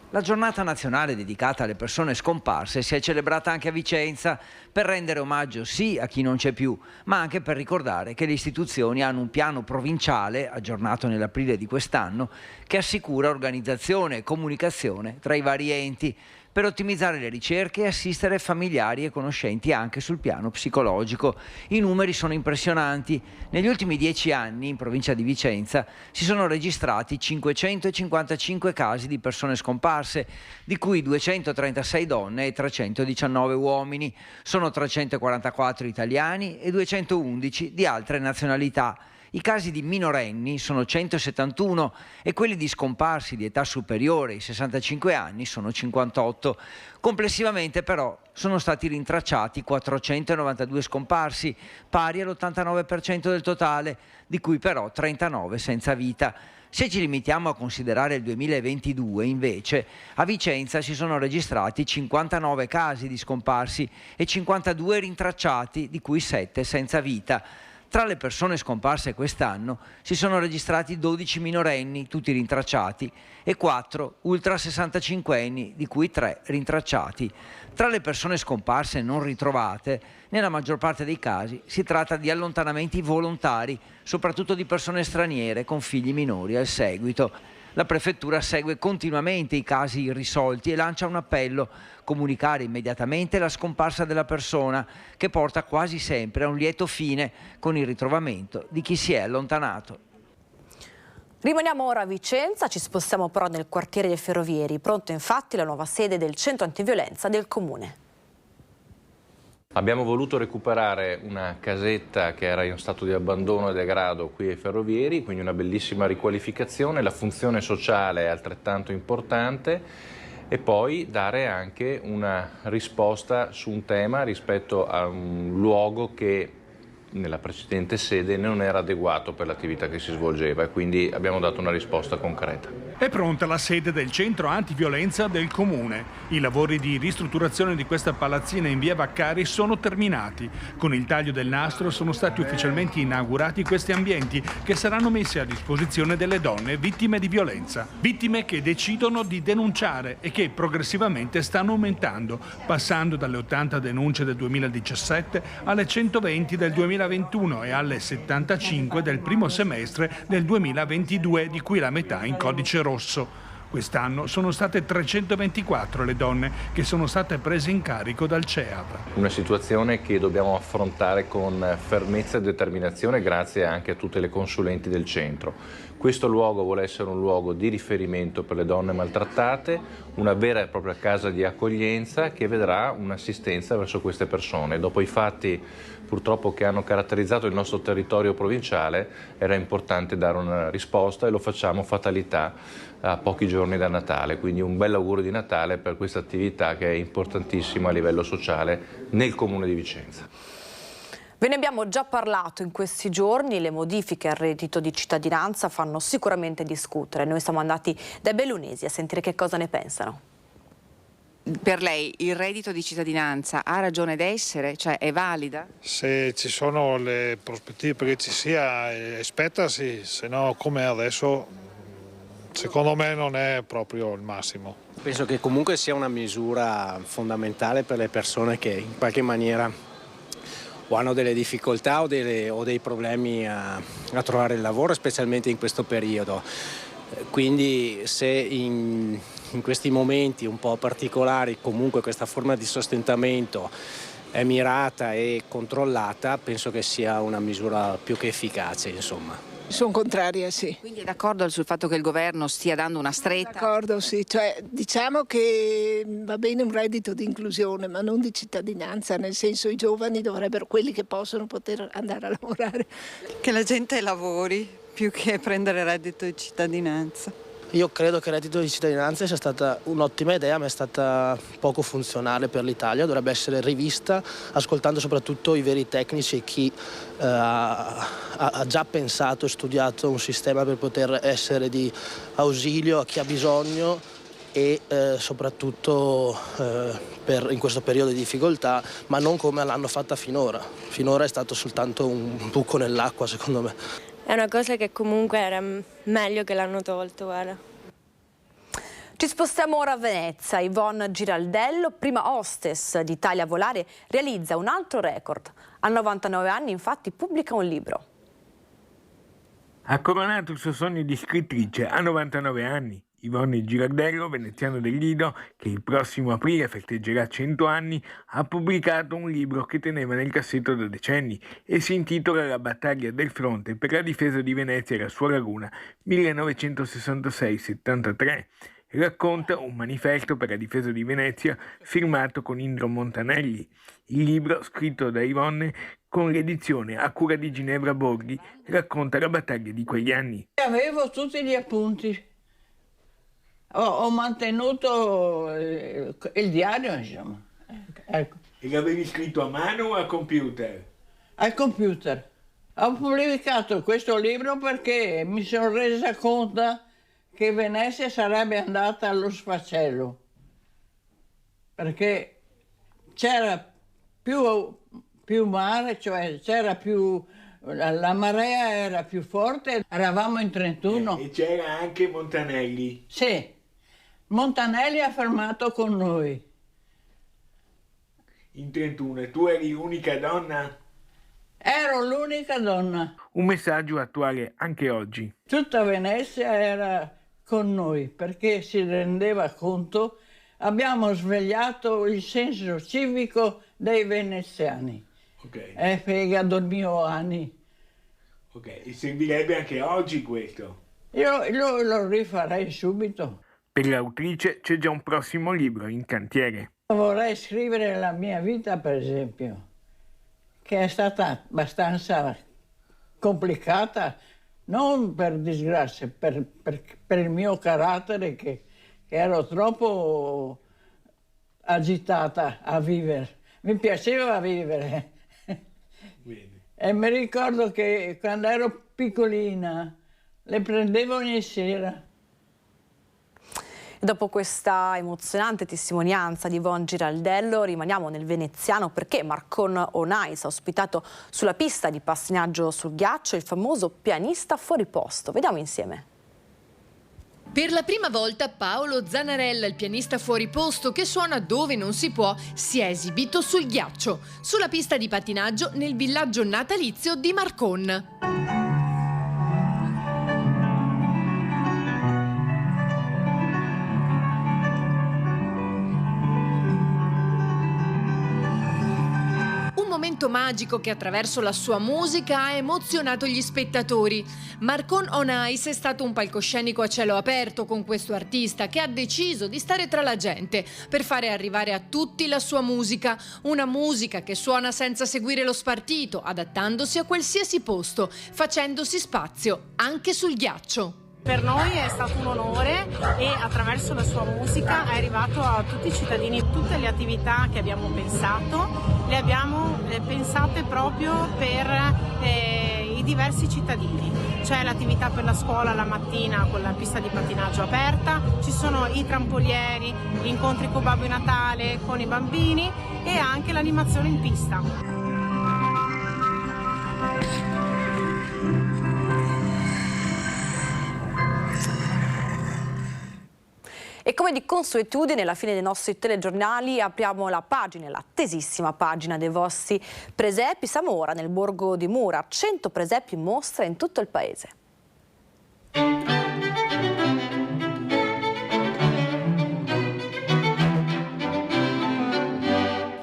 Speaker 8: La giornata nazionale dedicata alle persone scomparse si è celebrata anche a Vicenza per rendere omaggio sì a chi non c'è più, ma anche per ricordare che le istituzioni hanno un piano provinciale, aggiornato nell'aprile di quest'anno, che assicura organizzazione e comunicazione tra i vari enti, per ottimizzare le ricerche e assistere familiari e conoscenti anche sul piano psicologico. I numeri sono impressionanti. Negli ultimi 10 anni in provincia di Vicenza si sono registrati 555 casi di persone scomparse, di cui 236 donne e 319 uomini. Sono 344 italiani e 211 di altre nazionalità. I casi di minorenni sono 171 e quelli di scomparsi di età superiore ai 65 anni sono 58. Complessivamente però sono stati rintracciati 492 scomparsi, pari all'89% del totale, di cui però 39 senza vita. Se ci limitiamo a considerare il 2022, invece, a Vicenza si sono registrati 59 casi di scomparsi e 52 rintracciati, di cui 7 senza vita. Tra le persone scomparse quest'anno si sono registrati 12 minorenni, tutti rintracciati, e 4 ultra 65enni, di cui 3 rintracciati. Tra le persone scomparse non ritrovate, nella maggior parte dei casi si tratta di allontanamenti volontari, soprattutto di persone straniere con figli minori al seguito. La prefettura segue continuamente i casi irrisolti e lancia un appello: comunicare immediatamente la scomparsa della persona, che porta quasi sempre a un lieto fine con il ritrovamento di chi si è allontanato.
Speaker 1: Rimaniamo ora a Vicenza, ci spostiamo però nel quartiere dei Ferrovieri, pronto infatti la nuova sede del centro antiviolenza del comune.
Speaker 14: Abbiamo voluto recuperare una casetta che era in stato di abbandono e degrado qui ai Ferrovieri, quindi una bellissima riqualificazione. La funzione sociale è altrettanto importante e poi dare anche una risposta su un tema rispetto a un luogo che nella precedente sede non era adeguato per l'attività che si svolgeva, e quindi abbiamo dato una risposta concreta.
Speaker 23: È pronta la sede del centro antiviolenza del comune. I lavori di ristrutturazione di questa palazzina in via Vaccari sono terminati. Con il taglio del nastro sono stati ufficialmente inaugurati questi ambienti che saranno messi a disposizione delle donne vittime di violenza. Vittime che decidono di denunciare e che progressivamente stanno aumentando, passando dalle 80 denunce del 2017 alle 120 del 2021 e alle 75 del primo semestre del 2022, di cui la metà in codice rosso. Quest'anno sono state 324 le donne che sono state prese in carico dal CEAV.
Speaker 14: Una situazione che dobbiamo affrontare con fermezza e determinazione grazie anche a tutte le consulenti del centro. Questo luogo vuole essere un luogo di riferimento per le donne maltrattate, una vera e propria casa di accoglienza che vedrà un'assistenza verso queste persone. Dopo i fatti purtroppo che hanno caratterizzato il nostro territorio provinciale era importante dare una risposta e lo facciamo fatalità a pochi giorni da Natale, quindi un bel augurio di Natale per questa attività che è importantissima a livello sociale nel comune di Vicenza.
Speaker 1: Ve ne abbiamo già parlato in questi giorni, le modifiche al reddito di cittadinanza fanno sicuramente discutere. Noi siamo andati dai bellunesi a sentire che cosa ne pensano.
Speaker 15: Per lei il reddito di cittadinanza ha ragione d'essere? Cioè è valida?
Speaker 23: Se ci sono le prospettive perché ci sia, aspettasi, se no come adesso secondo me non è proprio il massimo.
Speaker 17: Penso che comunque sia una misura fondamentale per le persone che in qualche maniera o hanno delle difficoltà o dei problemi a trovare il lavoro, specialmente in questo periodo. Quindi se in questi momenti un po' particolari comunque questa forma di sostentamento è mirata e controllata, penso che sia una misura più che efficace, insomma.
Speaker 18: Sono contraria, sì.
Speaker 15: Quindi è d'accordo sul fatto che il governo stia dando una stretta?
Speaker 18: D'accordo, sì. Cioè, diciamo che va bene un reddito di inclusione, ma non di cittadinanza, nel senso i giovani dovrebbero, quelli che possono, poter andare a lavorare.
Speaker 20: Che la gente lavori più che prendere reddito di cittadinanza.
Speaker 21: Io credo che il reddito di cittadinanza sia stata un'ottima idea, ma è stata poco funzionale per l'Italia. Dovrebbe essere rivista, ascoltando soprattutto i veri tecnici e chi ha già pensato e studiato un sistema per poter essere di ausilio a chi ha bisogno e soprattutto in questo periodo di difficoltà, ma non come l'hanno fatta finora. Finora è stato soltanto un buco nell'acqua, secondo me.
Speaker 22: È una cosa che comunque era meglio che l'hanno tolto, guarda.
Speaker 1: Ci spostiamo ora a Venezia. Yvonne Giraldello, prima hostess di Italia Volare, realizza un altro record. A 99 anni, infatti, pubblica un libro.
Speaker 25: Ha coronato il suo sogno di scrittrice a 99 anni. Yvonne Giraldello, veneziano del Lido, che il prossimo aprile festeggerà 100 anni, ha pubblicato un libro che teneva nel cassetto da decenni e si intitola La battaglia del fronte per la difesa di Venezia e la sua laguna 1966-73. Racconta un manifesto per la difesa di Venezia firmato con Indro Montanelli. Il libro, scritto da Yvonne con l'edizione a cura di Ginevra Borghi, racconta la battaglia di quegli anni.
Speaker 20: Avevo tutti gli appunti. Ho mantenuto il diario, insomma. Ecco.
Speaker 25: E l'avevi scritto a mano o a computer?
Speaker 20: Al computer. Ho pubblicato questo libro perché mi sono resa conto che Venezia sarebbe andata allo sfacelo. Perché c'era più mare, cioè c'era più... La marea era più forte, eravamo in 31.
Speaker 25: E c'era anche Montanelli?
Speaker 20: Sì. Montanelli ha fermato con noi.
Speaker 25: In 31, e tu eri l'unica donna?
Speaker 20: Ero l'unica donna.
Speaker 25: Un messaggio attuale anche oggi.
Speaker 20: Tutta Venezia era con noi perché si rendeva conto, abbiamo svegliato il senso civico dei veneziani.
Speaker 25: Ok.
Speaker 20: Frega dormivo anni.
Speaker 25: Ok, e servirebbe anche oggi questo?
Speaker 20: Io lo rifarei subito.
Speaker 25: Per l'autrice c'è già un prossimo libro in cantiere.
Speaker 20: Vorrei scrivere la mia vita, per esempio, che è stata abbastanza complicata, non per disgrazia, per il mio carattere che ero troppo agitata a vivere. Mi piaceva vivere.
Speaker 25: Bene.
Speaker 20: E mi ricordo che quando ero piccolina le prendevo ogni sera.
Speaker 1: Dopo questa emozionante testimonianza di Yvonne Giraldello rimaniamo nel veneziano perché Marcon Onais ha ospitato sulla pista di pattinaggio sul ghiaccio il famoso pianista fuori posto. Vediamo insieme.
Speaker 28: Per la prima volta Paolo Zanarella, il pianista fuori posto che suona dove non si può, si è esibito sul ghiaccio, sulla pista di pattinaggio nel villaggio natalizio di Marcon. momento magico che attraverso la sua musica ha emozionato gli spettatori. Marcon on Ice è stato un palcoscenico a cielo aperto con questo artista che ha deciso di stare tra la gente per fare arrivare a tutti la sua musica, una musica che suona senza seguire lo spartito, adattandosi a qualsiasi posto, facendosi spazio anche sul ghiaccio.
Speaker 2: Per noi è stato un onore e attraverso la sua musica è arrivato a tutti i cittadini. Tutte le attività che abbiamo pensato le abbiamo pensate proprio per i diversi cittadini. C'è l'attività per la scuola la mattina con la pista di pattinaggio aperta, ci sono i trampolieri, gli incontri con Babbo Natale, con i bambini e anche l'animazione in pista.
Speaker 1: E come di consuetudine, alla fine dei nostri telegiornali apriamo la pagina, l'attesissima pagina dei vostri presepi. Siamo ora nel borgo di Mura, 100 presepi in mostra in tutto il paese.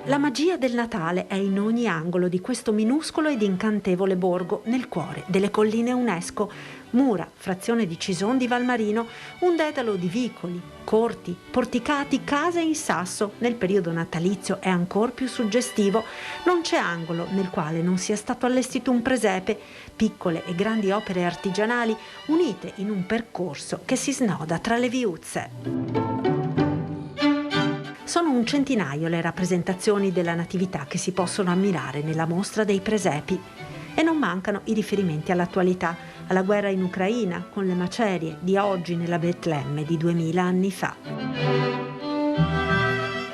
Speaker 3: La magia del Natale è in ogni angolo di questo minuscolo ed incantevole borgo nel cuore delle colline UNESCO. Mura, frazione di Cison di Valmarino, un dedalo di vicoli, corti, porticati, case in sasso. Nel periodo natalizio è ancor più suggestivo. Non c'è angolo nel quale non sia stato allestito un presepe, piccole e grandi opere artigianali unite in un percorso che si snoda tra le viuzze. Sono un centinaio le rappresentazioni della Natività che si possono ammirare nella mostra dei presepi e non mancano i riferimenti all'attualità, alla guerra in Ucraina, con le macerie di oggi nella Betlemme di 2000 anni fa.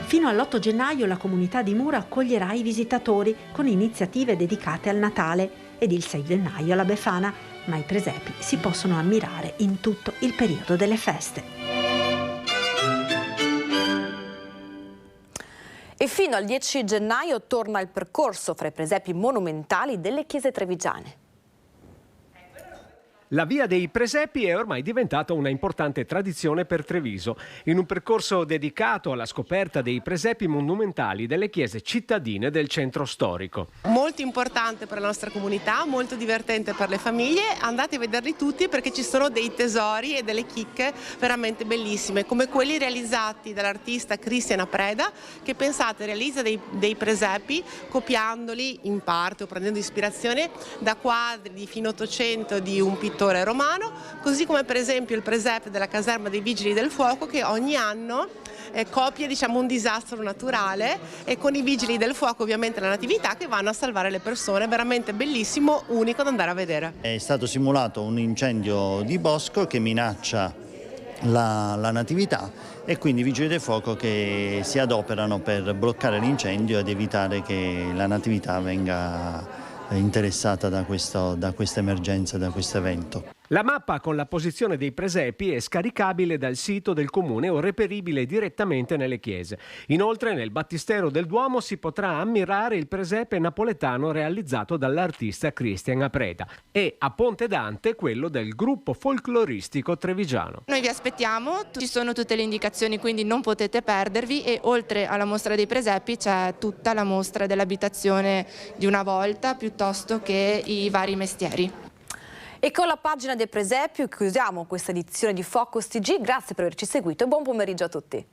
Speaker 3: Fino all'8 gennaio la comunità di Mura accoglierà i visitatori con iniziative dedicate al Natale ed il 6 gennaio alla Befana, ma i presepi si possono ammirare in tutto il periodo delle feste.
Speaker 1: E fino al 10 gennaio torna il percorso fra i presepi monumentali delle chiese trevigiane.
Speaker 4: La via dei presepi è ormai diventata una importante tradizione per Treviso, in un percorso dedicato alla scoperta dei presepi monumentali delle chiese cittadine del centro storico.
Speaker 5: Molto importante per la nostra comunità, molto divertente per le famiglie, andate a vederli tutti perché ci sono dei tesori e delle chicche veramente bellissime, come quelli realizzati dall'artista Cristian Apreda, che pensate realizza dei presepi copiandoli in parte o prendendo ispirazione da quadri di fine Ottocento di un pittore romano, così come per esempio il presepe della caserma dei Vigili del Fuoco che ogni anno copia un disastro naturale e con i Vigili del Fuoco ovviamente la Natività che vanno a salvare le persone, veramente bellissimo, unico da andare a vedere.
Speaker 7: È stato simulato un incendio di bosco che minaccia la Natività e quindi i Vigili del Fuoco che si adoperano per bloccare l'incendio ed evitare che la Natività venga interessata da questa emergenza, da questo evento.
Speaker 4: La mappa con la posizione dei presepi è scaricabile dal sito del comune o reperibile direttamente nelle chiese. Inoltre nel battistero del Duomo si potrà ammirare il presepe napoletano realizzato dall'artista Cristian Apreda e a Ponte Dante quello del gruppo folcloristico trevigiano.
Speaker 16: Noi vi aspettiamo, ci sono tutte le indicazioni quindi non potete perdervi e oltre alla mostra dei presepi c'è tutta la mostra dell'abitazione di una volta piuttosto che i vari mestieri.
Speaker 1: E con la pagina dei presepi chiudiamo questa edizione di Focus TG. Grazie per averci seguito e buon pomeriggio a tutti.